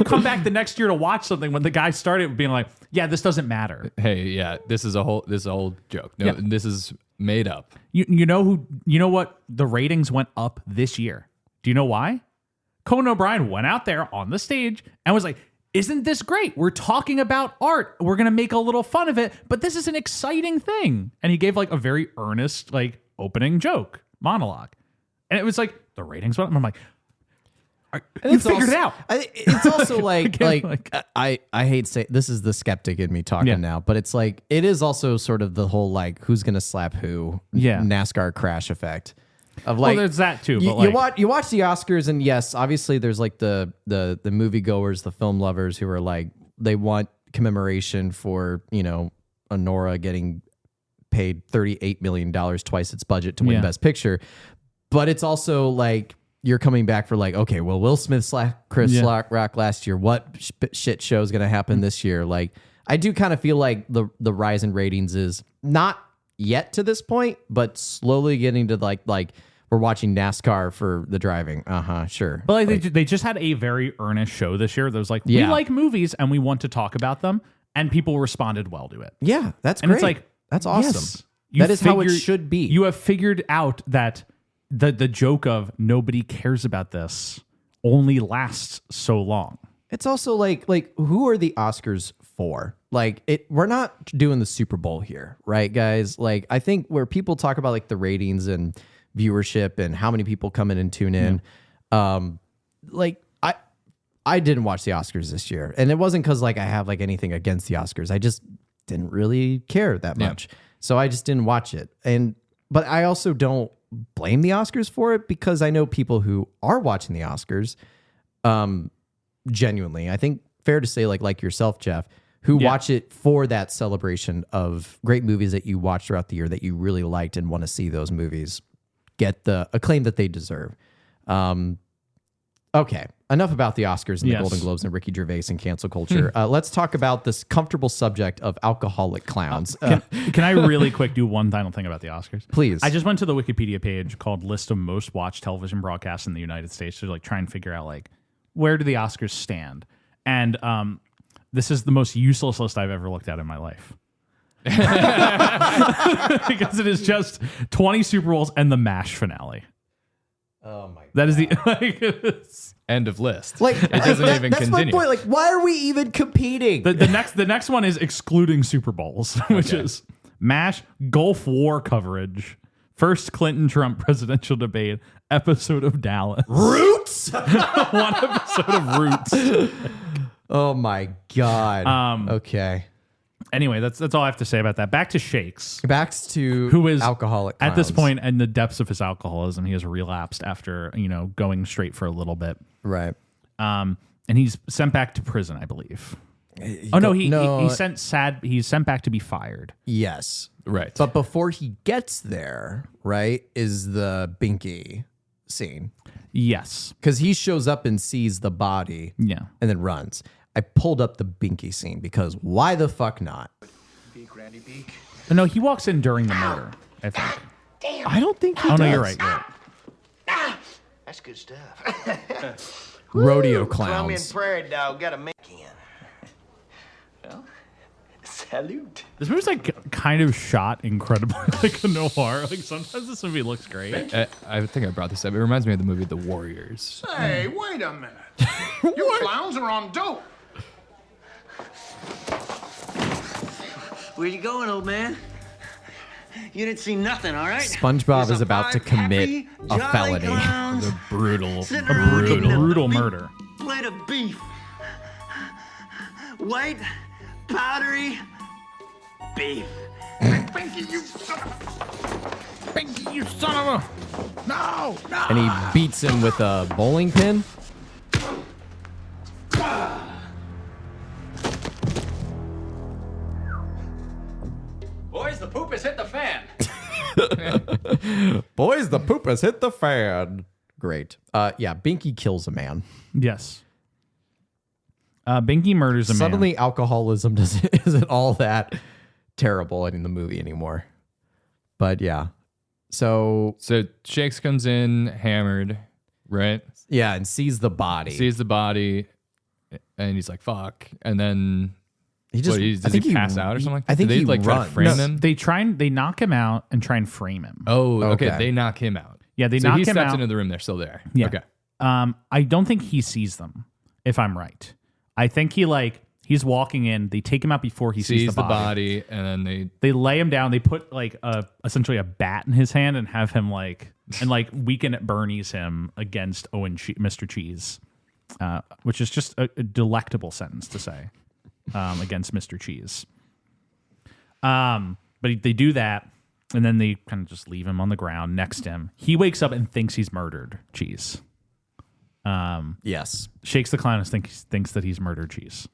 come back the next year to watch something when the guy started being like, yeah, this doesn't matter. Hey, yeah, this is a whole joke. No, Yeah. this is made up. You know what? The ratings went up this year. Do you know why? Conan O'Brien went out there on the stage and was like, isn't this great? We're talking about art. We're going to make a little fun of it, but this is an exciting thing. And he gave like a very earnest, like opening joke monologue. And it was like, the ratings went up. And I'm like, you figured it out. It's also like Again, I hate saying this is the skeptic in me talking Yeah. now, but it's like it is also sort of the whole like who's gonna slap who NASCAR crash effect of like there's that too. You, But you watch the Oscars and yes, obviously there's like the moviegoers, the film lovers who are like they want commemoration for Honora getting paid $38 million, twice its budget to win Yeah. Best Picture, but it's also like. You're coming back for like, okay, well, Will Smith slapped Chris Rock last year. What shit show is going to happen this year? Like, I do kind of feel like the rise in ratings is not yet to this point, but slowly getting to like we're watching NASCAR for the driving. Sure. But like, they just had a very earnest show this year. That was like, we Yeah. like movies and we want to talk about them. And people responded well to it. Yeah, that's And great. it's like, that's awesome. yes, That is how it should be. You have figured out that the joke of nobody cares about this only lasts so long. It's also like who are the Oscars for? Like we're not doing the Super Bowl here, right, guys? Like I think where people talk about like the ratings and viewership and how many people come in and tune in, like I didn't watch the Oscars this year, and it wasn't because like I have like anything against the Oscars. I just didn't really care that much, so I just didn't watch it. But I also don't blame the Oscars for it because I know people who are watching the Oscars. Genuinely, I think fair to say like yourself, Jeff, who watch it for that celebration of great movies that you watched throughout the year that you really liked and want to see those movies get the acclaim that they deserve. Okay, enough about the Oscars and the Golden Globes and Ricky Gervais and cancel culture. Let's talk about this comfortable subject of alcoholic clowns. Can I really quick do one final thing about the Oscars? Please. I just went to the Wikipedia page called List of Most Watched Television Broadcasts in the United States to like try and figure out like where do the Oscars stand? And this is the most useless list I've ever looked at in my life. Because it is just 20 Super Bowls and the MASH finale. Oh my god. That is the End of list. Like it doesn't even that's continue. my point. Like, why are we even competing? the next one is excluding Super Bowls, which is MASH, Gulf War coverage, first Clinton-Trump presidential debate, episode of Dallas. Roots? One episode of Roots. Oh my god. Okay. Anyway, that's all I have to say about that. Back to Shakes. Back to Who is alcoholic at this clowns. point in the depths of his alcoholism. He has relapsed after going straight for a little bit. Right. And he's sent back to prison, I believe. He's sent back to be fired. Yes. Right. But before he gets there, right, is the Binky scene. Yes. Because he shows up and sees the body Yeah. and then runs. I pulled up the Binky scene because why the fuck not? Beak, Randy Beak. No, he walks in during the murder, I think. I don't think he Oh, does. no, you're right. That's good stuff. Rodeo Colombian clowns. prairie dog got a make in. Well, Salute. This movie's like kind of shot incredibly like a noir. Like sometimes this movie looks great. I think I brought this up. It reminds me of the movie The Warriors. Hey, wait a minute. You clowns are on dope. Where you going, old man? You didn't see nothing, all right? SpongeBob There's is about to five commit happy, a jolly felony. clowns The brutal, sitting around eating a Brutal big murder. Plate of beef. White, powdery beef. Pinky, you son of Pinky, you son of a... No! And he beats him with a bowling pin. Boys, the poop has hit the fan. Boys, the poop has hit the fan. Great. Yeah, Binky kills a man. Yes. Binky murders a man. Suddenly, alcoholism isn't all that terrible in the movie anymore. But yeah. So Shakes comes in hammered, right? yeah, and sees the body. Sees the body, and he's like, "Fuck!" And then he just does he pass out or something like that? I think Do they he like try to runs. frame him? They knock him out and try and frame him. Oh, okay. Okay. They knock him out. Yeah, they so knock he him steps out. into the room. They're still there. Yeah. Okay. I don't think he sees them, if I'm right. I think he's walking in. They take him out before he sees the body. and then They lay him down. They put like essentially a bat in his hand and have him Weekend at Bernie's him against Mr. Cheese, which is just a delectable sentence to say against Mr. Cheese. But they do that, and then they kind of just leave him on the ground next to him. He wakes up and thinks he's murdered Cheese. Yes. Shakes the clown and thinks that he's murdered Cheese.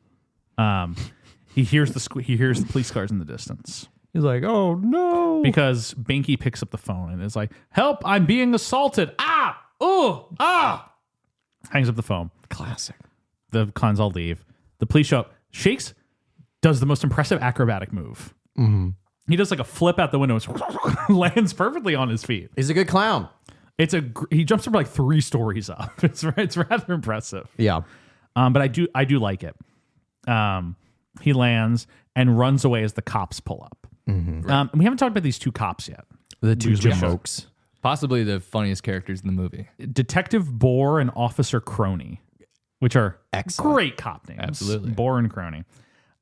He hears the police cars in the distance. He's like, oh no. Because Binky picks up the phone and is like, help, I'm being assaulted. Ah! Oh! Ah! Hangs up the phone. Classic. The clowns all leave. The police show up. Shakes does the most impressive acrobatic move. Mm-hmm. He does like a flip out the window, lands perfectly on his feet. He's a good clown. He jumps from like 3 stories up. It's rather impressive. Yeah. But I do like it. He lands and runs away as the cops pull up. Mm-hmm. We haven't talked about these 2 cops yet. The 2 Usually jokes. possibly the funniest characters in the movie. Detective Boar and Officer Crony, which are Excellent. great cop names. Absolutely. Boar and Crony.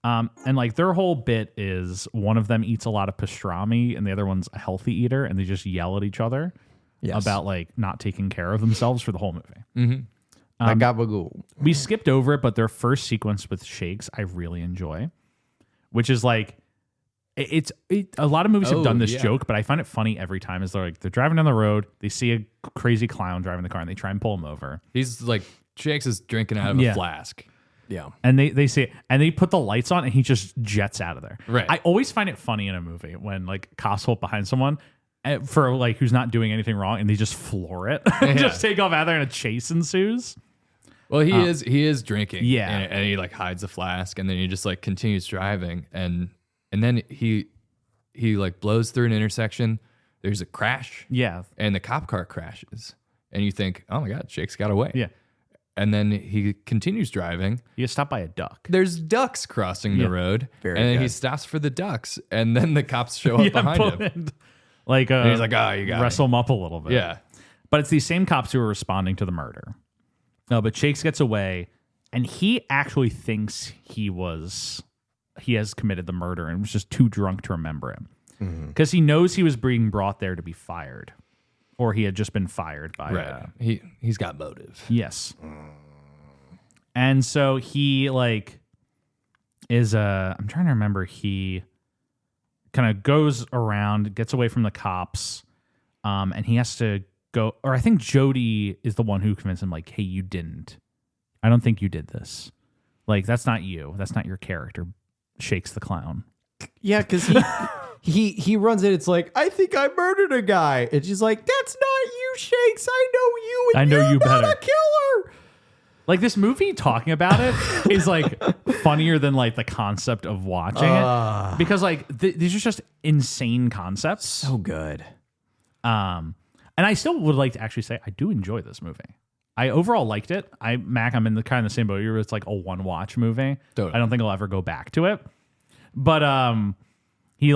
And like their whole bit is one of them eats a lot of pastrami and the other one's a healthy eater, and they just yell at each other about like not taking care of themselves for the whole movie. Mm-hmm. We skipped over it, but their first sequence with Shakes I really enjoy, which is like a lot of movies have done this joke, but I find it funny every time. Is they're driving down the road, they see a crazy clown driving the car, and they try and pull him over. He's like, Shakes is drinking out of a flask. Yeah. And they see it, and they put the lights on, and he just jets out of there. Right. I always find it funny in a movie when like cops pull up behind someone for like who's not doing anything wrong, and they just floor it, just take off out of there, and a chase ensues. Well, he is drinking. Yeah. And he like hides the flask, and then he just like continues driving, and then he like blows through an intersection. There's a crash. Yeah. And the cop car crashes. And you think, oh my God, Shakes got away. Yeah. And then he continues driving. He gets stopped by a duck. There's ducks crossing the road. Very and then he good. stops for the ducks. And then the cops show up behind him. Like, And he's like, oh, you got wrestle him up a little bit. Yeah. But it's these same cops who are responding to the murder. But Shakes gets away, and he actually thinks he has committed the murder and was just too drunk to remember him. Because he knows he was being brought there to be fired. Or he had just been fired by... Right. He's got motive. Yes. And so he, like, is... I'm trying to remember. He kind of goes around, gets away from the cops, and he has to go... Or I think Jody is the one who convinced him, like, hey, you didn't. I don't think you did this. Like, that's not you. That's not your character. Shakes the clown. Yeah, because he runs in. It's like, I think I murdered a guy. And she's like, that's not you, Shakes. I know you. And I know you're you not better. a killer. Like, this movie, talking about it is, like, funnier than, like, the concept of watching it. Because, like, these are just insane concepts. So good. And I still would like to actually say I do enjoy this movie. I overall liked it. I'm in the kind of the same boat. It's like a one-watch movie. Totally. I don't think I'll ever go back to it. But he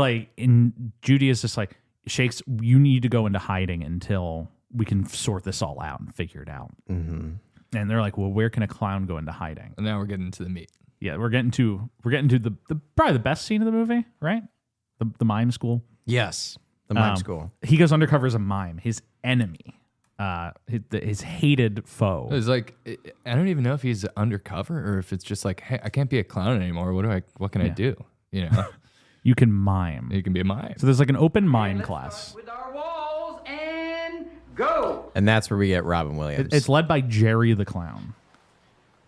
Judy is just like, Shakes, you need to go into hiding until we can sort this all out and figure it out. Mm-hmm. And they're like, well, where can a clown go into hiding? And now we're getting to the meat. Yeah, we're getting to the probably the best scene of the movie, right? The mime school. Yes, the mime school. He goes undercover as a mime, his enemy, his hated foe. It's like, I don't even know if he's undercover or if it's just like, hey, I can't be a clown anymore. What can I do? You know, You can mime. you can be a mime. So there's like an open mime class. With our walls and go. And that's where we get Robin Williams. It's led by Jerry the Clown.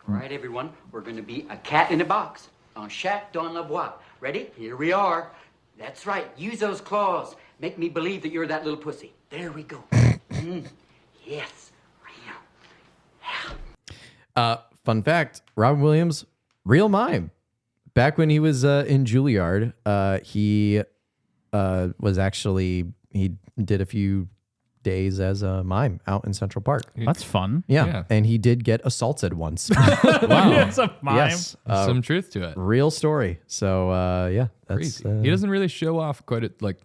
All right, everyone, we're going to be a cat in a box on Chat dans la boîte. Ready? Here we are. That's right. Use those claws. Make me believe that you're that little pussy. There we go. Yes. Fun fact, Robin Williams, real mime. Back when he was in Juilliard, he was actually, he did a few days as a mime out in Central Park. That's fun. Yeah. And he did get assaulted once. Wow. It's a mime. Yes. Some truth to it. Real story. So, yeah. That's, Crazy. He doesn't really show off like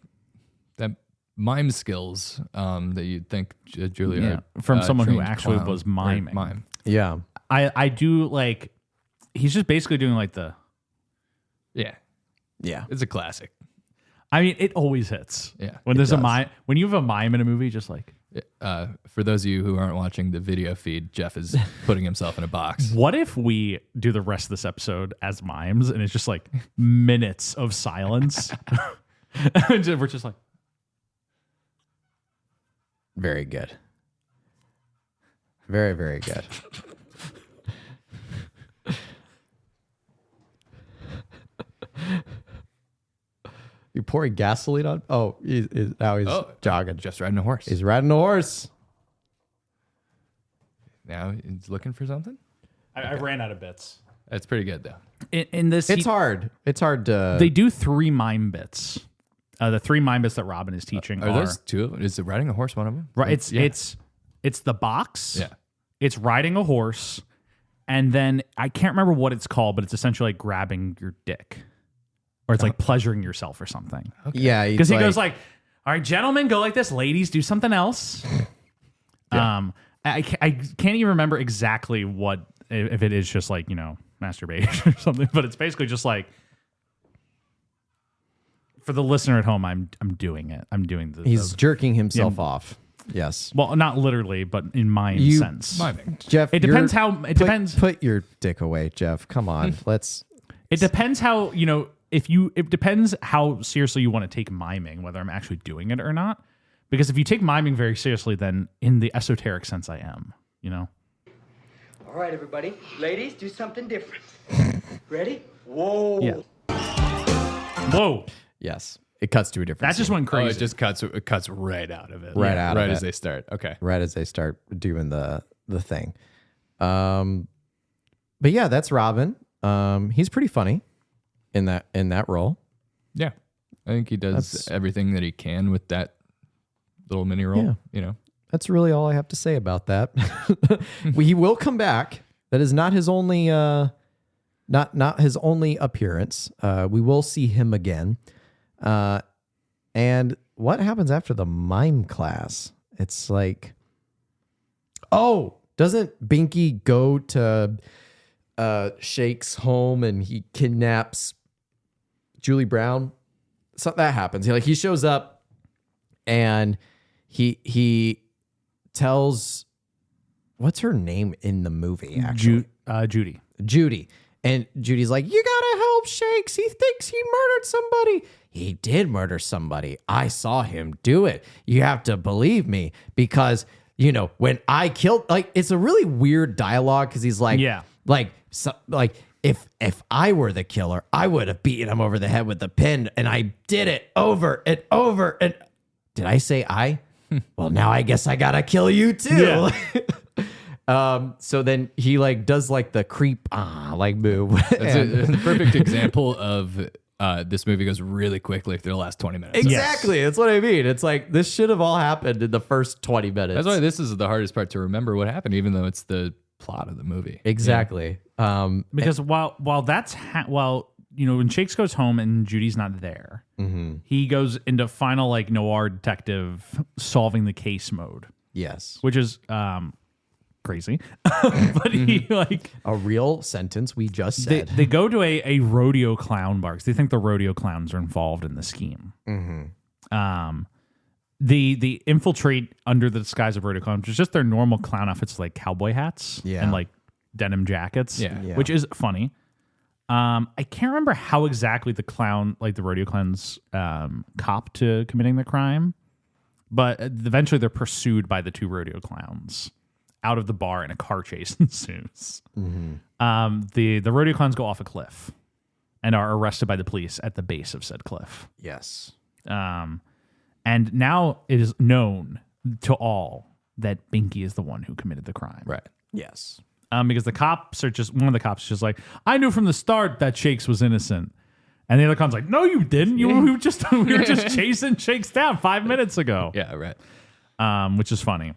that mime skills that you'd think Julia from someone who trained actually clown was or miming. mime. yeah. I do like, he's just basically doing like Yeah, Yeah. it's a classic. I mean, it always hits. Yeah, When it there's a does. mime, when you have a mime in a movie, just like, For those of you who aren't watching the video feed, Jeff is putting himself in a box. what if we do the rest of this episode as mimes and it's just like minutes of silence? We're just like, Very good. Very, very good. You pouring gasoline on? Oh, now he's jogging. Jeff's riding a horse. He's riding a horse. Now he's looking for something. I ran out of bits. That's pretty good though. In this, It's hard. It's hard to. they do 3 mime bits. The 3 mime bits that Robin is teaching Are those two of them? Is it riding a horse one of them? right? Yeah. It's the box. Yeah. It's riding a horse, and then I can't remember what it's called, but it's essentially like grabbing your dick, or it's like pleasuring yourself or something. Yeah. Because he goes like, "All right, gentlemen, go like this. Ladies, do something else." I can't even remember exactly what, if it is just like, masturbation or something, but it's basically just like, for the listener at home, I'm doing it. I'm doing the. He's jerking himself off. Yes. Well, not literally, but in mime sense. Miming. Jeff, It depends how. It depends. Put your dick away, Jeff. Come on. Let's. It depends how It depends how seriously you want to take miming, whether I'm actually doing it or not. Because if you take miming very seriously, then in the esoteric sense, I am. All right, everybody. Ladies, do something different. Ready? Whoa. Yeah. Whoa. Yes. It cuts to a different. That just scene. went crazy. It just cuts right out of it. Right out of right it. as they start. Okay. Right as they start doing the thing. But yeah, that's Robin. He's pretty funny in that role. Yeah. I think he does everything that he can with that little mini role. Yeah. That's really all I have to say about that. He will come back. That is not his only not his only appearance. We will see him again. And what happens after the mime class? It's like, doesn't Binky go to Shake's home and he kidnaps Julie Brown? So that happens. He shows up and he tells, what's her name in the movie actually? Judy. Judy. And Judy's like, you gotta help Shakes. He thinks he murdered somebody. He did murder somebody. I saw him do it. You have to believe me because, when I killed, it's a really weird dialogue because he's like, if I were the killer, I would have beaten him over the head with the pin, and I did it over and over. And did I say I? Well, now I guess I gotta kill you too. Yeah. So then he does the creep move. That's a perfect example of this movie goes really quickly through the last 20 minutes. Exactly. That's what I mean. It's like this should have all happened in the first 20 minutes. That's why this is the hardest part to remember what happened, even though it's the plot of the movie. Exactly. Because while when Shakes goes home and Judy's not there, he goes into final like noir detective solving the case mode. Yes. Which is crazy. But he like a real sentence we just said. They go to a rodeo clown bar because they think the rodeo clowns are involved in the scheme. They infiltrate under the disguise of rodeo clowns, which is just their normal clown outfits like cowboy hats and like denim jackets, which is funny. I can't remember how exactly the rodeo clowns cop to committing the crime, but eventually they're pursued by the two rodeo clowns out of the bar and a car chase ensues. The rodeo clowns go off a cliff and are arrested by the police at the base of said cliff. Yes. And now it is known to all that Binky is the one who committed the crime. Right. Yes. Because the cops are one of the cops is just like, I knew from the start that Shakes was innocent. And the other con's like, no, you didn't. We were just chasing Shakes down 5 minutes ago. Yeah, right. Which is funny.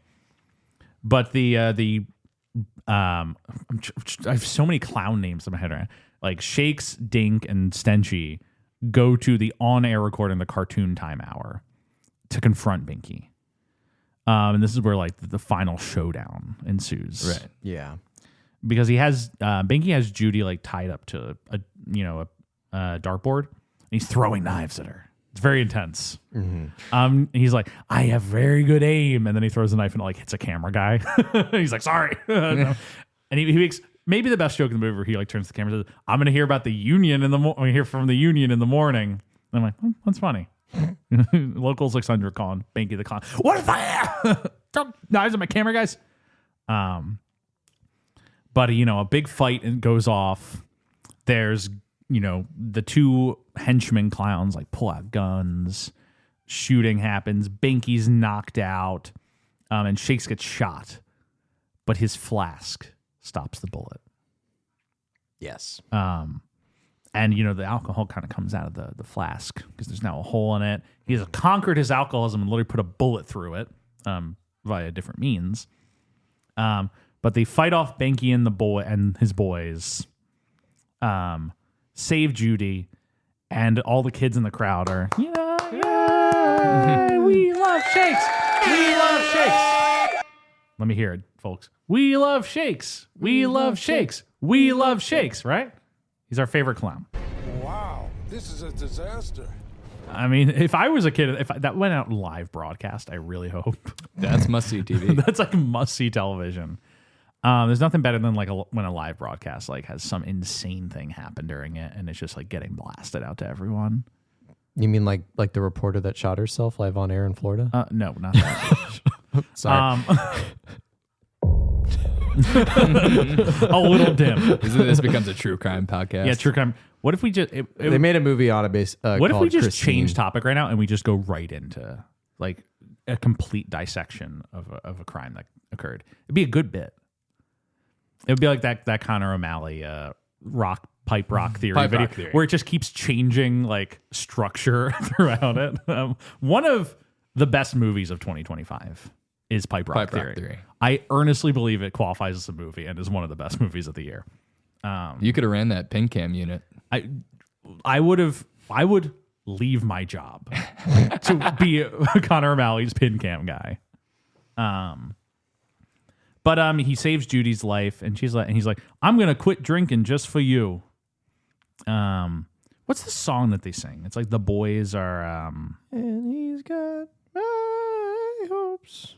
But I have so many clown names in my head right now. Like Shakes, Dink, and Stenchy go to the on-air recording the cartoon time hour to confront Binky. And this is where like the final showdown ensues. Right. Yeah. Because Binky has Judy like tied up to a dartboard. And he's throwing knives at her. It's very intense. He's like, I have very good aim, and then he throws a knife and it like hits a camera guy. He's like, sorry. And he makes maybe the best joke in the movie where he like turns to the camera and says, I'm gonna hear about the union hear from the union in the morning. And I'm like, that's funny. Locals 600 calling Binky the clown. What if I throw knives at my camera guys? But a big fight goes off. There's the two henchmen clowns like pull out guns. Shooting happens. Binky's knocked out, and Shakes gets shot, but his flask stops the bullet. Yes. And the alcohol kind of comes out of the flask because there's now a hole in it. He has conquered his alcoholism and literally put a bullet through it via different means. But they fight off Binky and his boys. Save Judy, and all the kids in the crowd are, we love Shakes. We love Shakes. Let me hear it, folks. We love Shakes. We love Shakes. We love Shakes, right? He's our favorite clown. Wow, this is a disaster. I mean, if I was a kid, if that went out live broadcast, I really hope. That's must-see TV. That's like must-see television. There's nothing better than like when a live broadcast like has some insane thing happen during it, and it's just like getting blasted out to everyone. You mean like the reporter that shot herself live on air in Florida? No, not that. Sorry. A little dim. This becomes a true crime podcast. Yeah, true crime. What if we just they made a movie on a base? What if we just Christine. change topic right now and we just go right into like a complete dissection of a crime that occurred? It'd be a good bit. It would be like that Connor O'Malley pipe rock theory video where it just keeps changing like structure throughout it. One of the best movies of 2025 is Pipe Rock Theory. I earnestly believe it qualifies as a movie and is one of the best movies of the year. You could have ran that pin cam unit. I would leave my job to be Connor O'Malley's pin cam guy. But he saves Judy's life, and he's like, I'm gonna quit drinking just for you. What's the song that they sing? It's like the boys are. And he's got my hopes.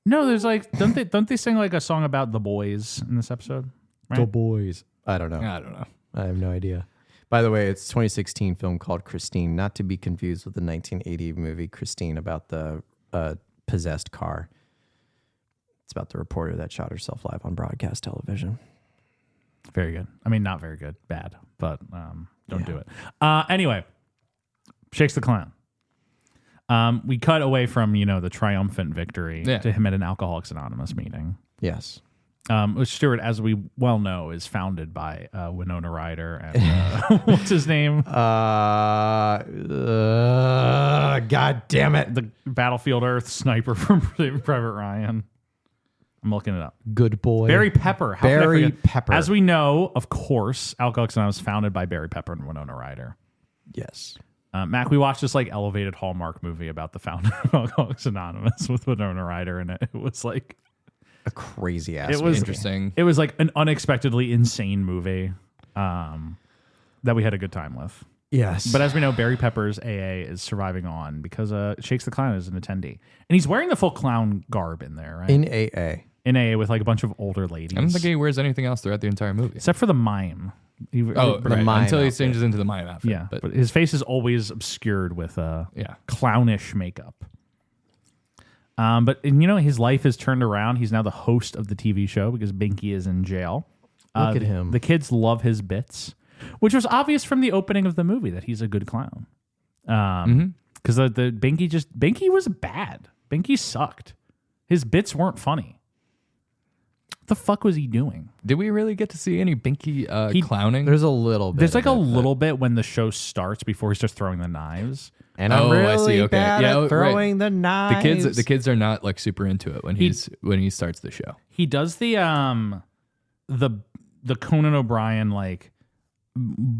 No, there's like don't they sing like a song about the boys in this episode? Right? The boys. I don't know. I have no idea. By the way, it's a 2016 film called Christine, not to be confused with the 1980 movie Christine about the possessed car. It's about the reporter that shot herself live on broadcast television. Very good. I mean, not very good. Bad, but don't do it. Anyway, Shakes the Clown. We cut away from, the triumphant victory to him at an Alcoholics Anonymous meeting. Yes. Which Stuart, as we well know, is founded by Winona Ryder and what's his name? God damn it. The Battlefield Earth sniper from Saving Private Ryan. I'm I'm looking it up. Good boy. Barry Pepper. How could I Barry forget? Pepper. As we know, of course, Alcoholics Anonymous was founded by Barry Pepper and Winona Ryder. Yes. Mac, we watched this like elevated Hallmark movie about the founder of Alcoholics Anonymous with Winona Ryder, and it was like a crazy ass. It was interesting. It was like an unexpectedly insane movie that we had a good time with. Yes. But as we know, Barry Pepper's AA is surviving on because Shakes the Clown is an attendee. And he's wearing the full clown garb in there, right? In AA. In AA with like a bunch of older ladies. I don't think he wears anything else throughout the entire movie. Except for the mime. Right. mime Until he outfit. changes into the mime outfit. Yeah. But his face is always obscured with clownish makeup. But his life is turned around. He's now the host of the TV show because Binky is in jail. Look at him. The kids love his bits, which was obvious from the opening of the movie that he's a good clown. Because the Binky was bad. Binky sucked. His bits weren't funny. What the fuck was he doing? Did we really get to see any Binky clowning? There's a little bit. There's like a little bit when the show starts before he starts throwing the knives. And I'm really I see. Okay. bad Yeah, at throwing the knives. The kids are not like super into it when he starts the show. He does the Conan O'Brien like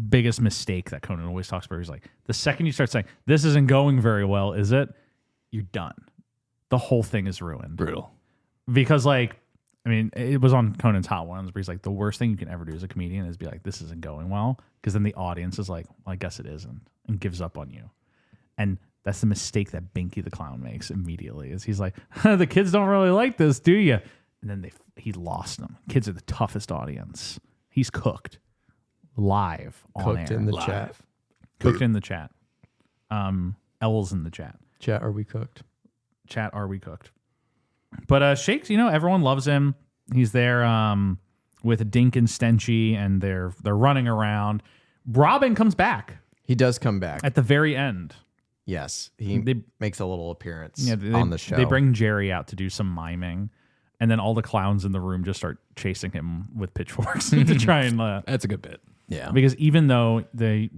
biggest mistake that Conan always talks about. He's like, the second you start saying this isn't going very well, is it? You're done. The whole thing is ruined. Brutal. Because it was on Conan's Hot Ones where he's like, the worst thing you can ever do as a comedian is be like, this isn't going well. Because then the audience is like, well, I guess it isn't, and gives up on you. And that's the mistake that Binky the Clown makes immediately. Is he's like, the kids don't really like this, do you? And then he lost them. Kids are the toughest audience. He's cooked live on Cooked air. in the Live. chat. Cooked in the chat. L's in the chat. Chat, are we cooked? Chat, are we cooked? But Shakes, everyone loves him. He's there with Dink and Stenchy, and they're running around. Robin comes back. He does come back at the very end. Yes, he makes a little appearance on the show. They bring Jerry out to do some miming, and then all the clowns in the room just start chasing him with pitchforks to try and. That's a good bit. Yeah, because even though they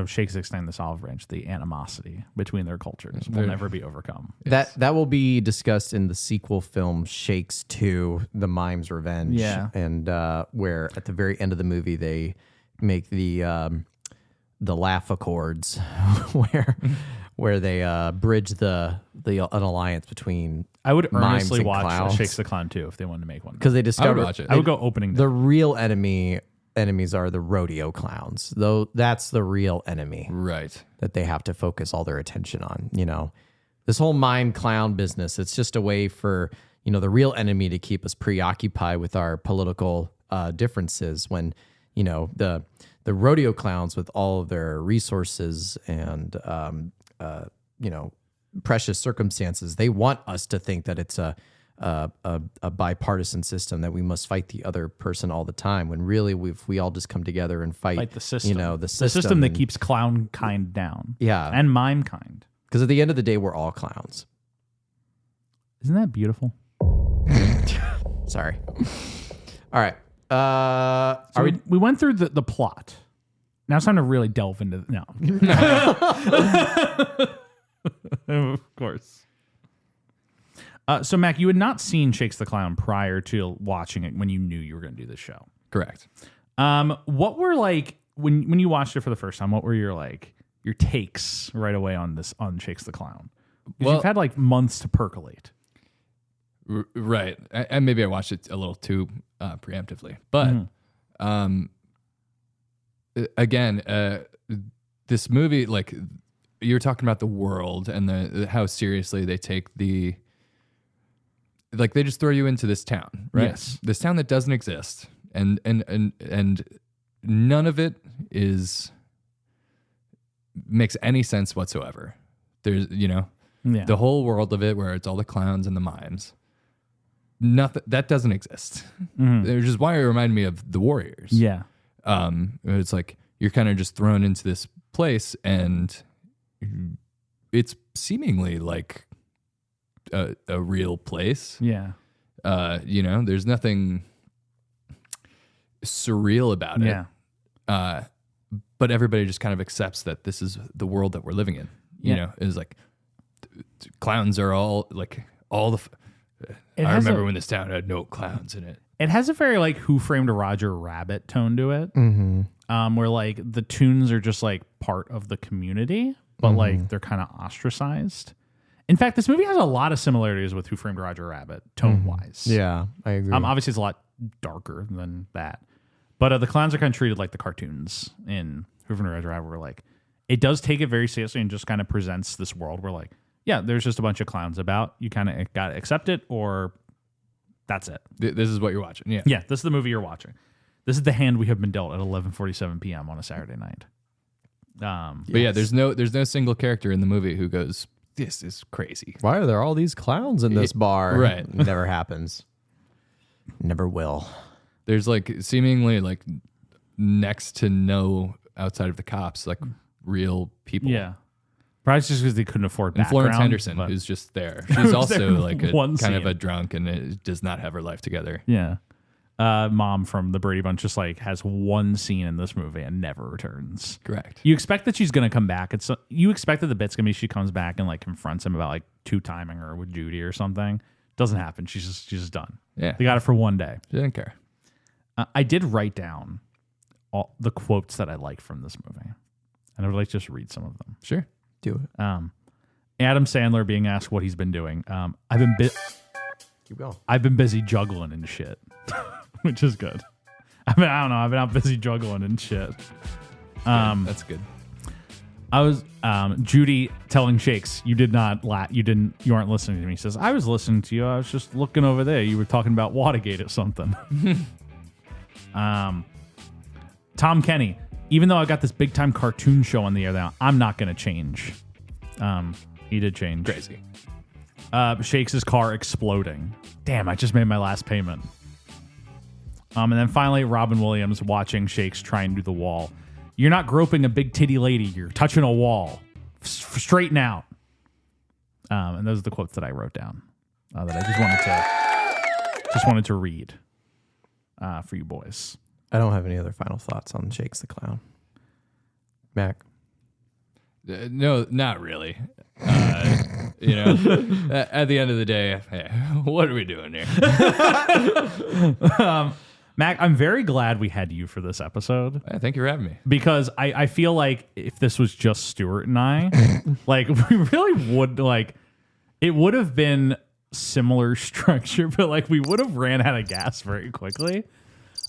Shakes extend this olive branch, the animosity between their cultures will never be overcome. That will be discussed in the sequel film Shakes 2, The Mime's Revenge. Yeah, and where at the very end of the movie they make the laugh accords, where they bridge an alliance between. I would mimes earnestly and watch clowns. Shakes the Clown 2 if they wanted to make one. Because they discovered, I would watch it. I would go opening day. The real enemies are the rodeo clowns. Though that's the real enemy, right? That they have to focus all their attention on. This whole mime clown business. It's just a way for the real enemy to keep us preoccupied with our political differences. When the rodeo clowns with all of their resources and precious circumstances, they want us to think that it's a bipartisan system, that we must fight the other person all the time, when really we all just come together and fight the system. The system that keeps clown kind down. Yeah. And mime kind. Because at the end of the day, we're all clowns. Isn't that beautiful? Sorry. All right. So we went through the plot. Now it's time to really delve into no. Of course. So, Mac, you had not seen Shakes the Clown prior to watching it when you knew you were going to do this show. Correct. What were when you watched it for the first time? What were your takes right away on Shakes the Clown? Because you've had months to percolate. Right, and maybe I watched it a little too preemptively, but again, this movie, you were talking about the world and how seriously they take they just throw you into this town, right? Yes. This town that doesn't exist, and none of it makes any sense whatsoever. There's the whole world of it where it's all the clowns and the mimes. Nothing that doesn't exist. Which is why it reminded me of the Warriors. Yeah. It's like you're kind of just thrown into this place, and it's seemingly like a real place. Yeah. There's nothing surreal about it. Yeah. But everybody just kind of accepts that this is the world that we're living in. It's like clowns are all I remember when this town had no clowns in it. It has a very like Who Framed Roger Rabbit tone to it, where like the tunes are just like part of the community, but like they're kind of ostracized. In fact, this movie has a lot of similarities with Who Framed Roger Rabbit tone wise. Yeah, I agree. Obviously, it's a lot darker than that, but the clowns are kind of treated like the cartoons in Who Framed Roger Rabbit, where like it does take it very seriously and just kind of presents this world where like, yeah, there's just a bunch of clowns about. You kind of got to accept it, or that's it. This is what you're watching. Yeah. Yeah, this is the movie you're watching. This is the hand we have been dealt at 11:47 p.m. on a Saturday night. But yeah, there's no single character in the movie who goes, "This is crazy." Why are there all these clowns in this bar? Right. Never happens. Never will. There's like seemingly like next to no outside of the cops, like real people. Yeah. Probably just because they couldn't afford And background. Florence Henderson, who's just there. She's also like a one kind of scene. a drunk and does not have her life together. Yeah. Mom from the Brady Bunch just like has one scene in this movie and never returns. Correct. You expect that she's going to come back. You expect that the bit's going to be she comes back and like confronts him about like two-timing her with Judy or something. Doesn't happen. She's just done. Yeah. They got it for one day. She didn't care. I did write down all the quotes that I like from this movie. And I would like to just read some of them. Sure. Do it. Adam Sandler being asked what he's been doing. Keep going. I've been busy juggling and shit, which is good. I've been out busy juggling and shit. That's good. I was Judy telling Shakes, you aren't listening to me. He says, I was listening to you. I was just looking over there. You were talking about Watergate or something. Tom Kenny, even though I got this big time cartoon show on the air now, I'm not going to change. He did change. Crazy. Shakes' car exploding. Damn, I just made my last payment. And then finally, Robin Williams watching Shakes try and do the wall. You're not groping a big titty lady. You're touching a wall. Straighten out. And those are the quotes that I wrote down that I just wanted to read for you boys. I don't have any other final thoughts on Shakes the Clown. Mac? No, not really. At the end of the day, hey, what are we doing here? Mac, I'm very glad we had you for this episode. Thank you for having me. Because I feel like if this was just Stuart and I, like we really would it would have been similar structure, but like we would have ran out of gas very quickly.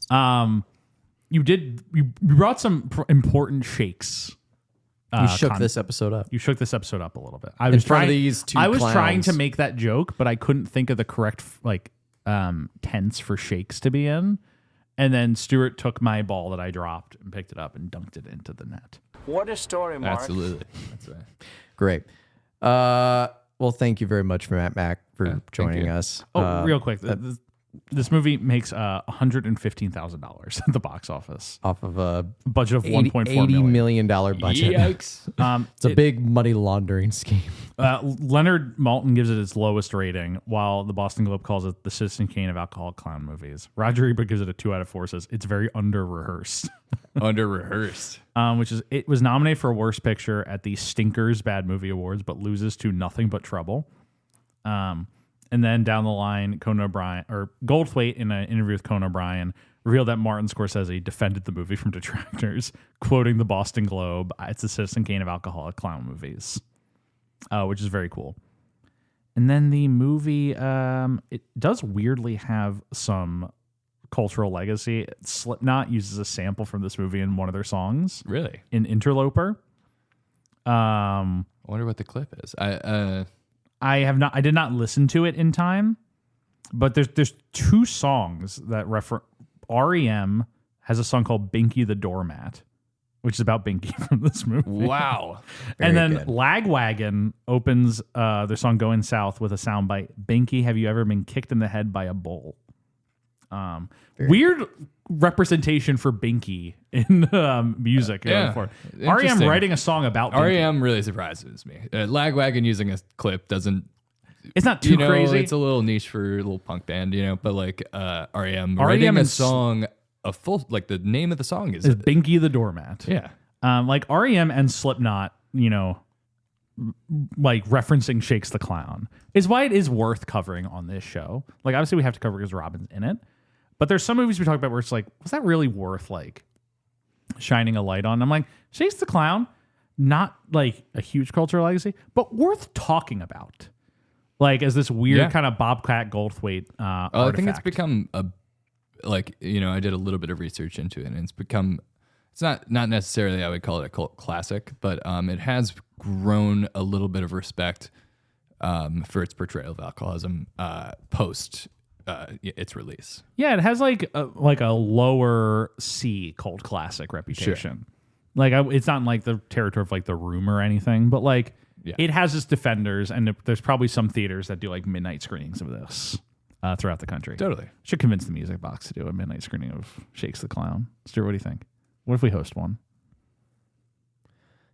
You brought some important shakes. You shook this episode up. You shook this episode up a little bit. In front of these two I was clowns. trying to make that joke, but I couldn't think of the correct tense for shakes to be in. And then Stuart took my ball that I dropped and picked it up and dunked it into the net. What a story, Mark. Absolutely. That's right. Great. Well, thank you very much, Mac, for joining us. Real quick. This movie makes $115,000 at the box office Off of a budget of $1.4 $80 million budget. Yikes. It's a big money laundering scheme. Leonard Maltin gives it its lowest rating, while the Boston Globe calls it the Citizen Kane of alcoholic clown movies. Roger Ebert gives it a 2 out of 4, says it's very under-rehearsed. Under-rehearsed. It was nominated for Worst Picture at the Stinkers Bad Movie Awards, but loses to Nothing But Trouble. And then down the line, Goldthwait, in an interview with Conan O'Brien, revealed that Martin Scorsese defended the movie from detractors, quoting the Boston Globe, it's the Citizen Kane of alcoholic clown movies, which is very cool. And then the movie, it does weirdly have some cultural legacy. Slipknot uses a sample from this movie in one of their songs. Really? In Interloper. I wonder what the clip is. I did not listen to it in time, but there's 2 songs that refer. REM has a song called Binky the Doormat, which is about Binky from this movie. Wow. And then good. Lagwagon opens their song Going South with a soundbite. Binky, have you ever been kicked in the head by a bull? Weird representation for Binky in music. Yeah. REM Interesting. writing a song about Binky. REM really surprises me. Lagwagon using a clip doesn't. It's not too crazy. It's a little niche for a little punk band, but like REM writing a song, the name of the song is Binky the Doormat. Yeah. Like REM and Slipknot, like referencing Shakes the Clown is why it is worth covering on this show. Like obviously we have to cover because Robin's in it, but there's some movies we talk about where it's like, was that really worth like shining a light on? I'm like, Shakes the Clown, not like a huge cultural legacy, but worth talking about. Like as this weird kind of Bobcat Goldthwait artifact. I think it's become I did a little bit of research into it, and it's not necessarily I would call it a cult classic, but it has grown a little bit of respect for its portrayal of alcoholism post its release. Yeah, it has like a lower C cult classic reputation. Like it's not in like the territory of like The Room or anything, but like it has its defenders, and there's probably some theaters that do like midnight screenings of this throughout the country. Totally. Should convince the Music Box to do a midnight screening of Shakes the Clown. Stuart, what do you think? What if we host one?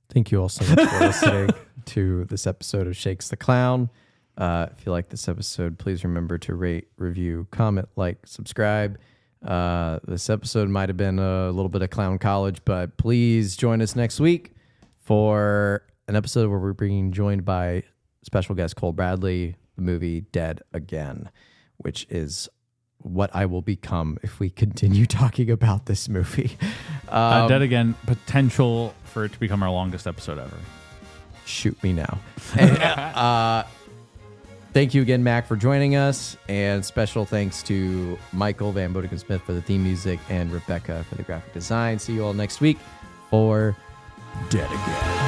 Thank you all so much for listening to this episode of Shakes the Clown. If you like this episode, please remember to rate, review, comment, like, subscribe. This episode might have been a little bit of clown college, but please join us next week for an episode where we're being joined by special guest Cole Bradley, the movie Dead Again, which is what I will become if we continue talking about this movie. Dead Again, potential for it to become our longest episode ever. Shoot me now. And, thank you again, Mac, for joining us. And special thanks to Michael Van Bodeken Smith for the theme music and Rebecca for the graphic design. See you all next week for Dead Again.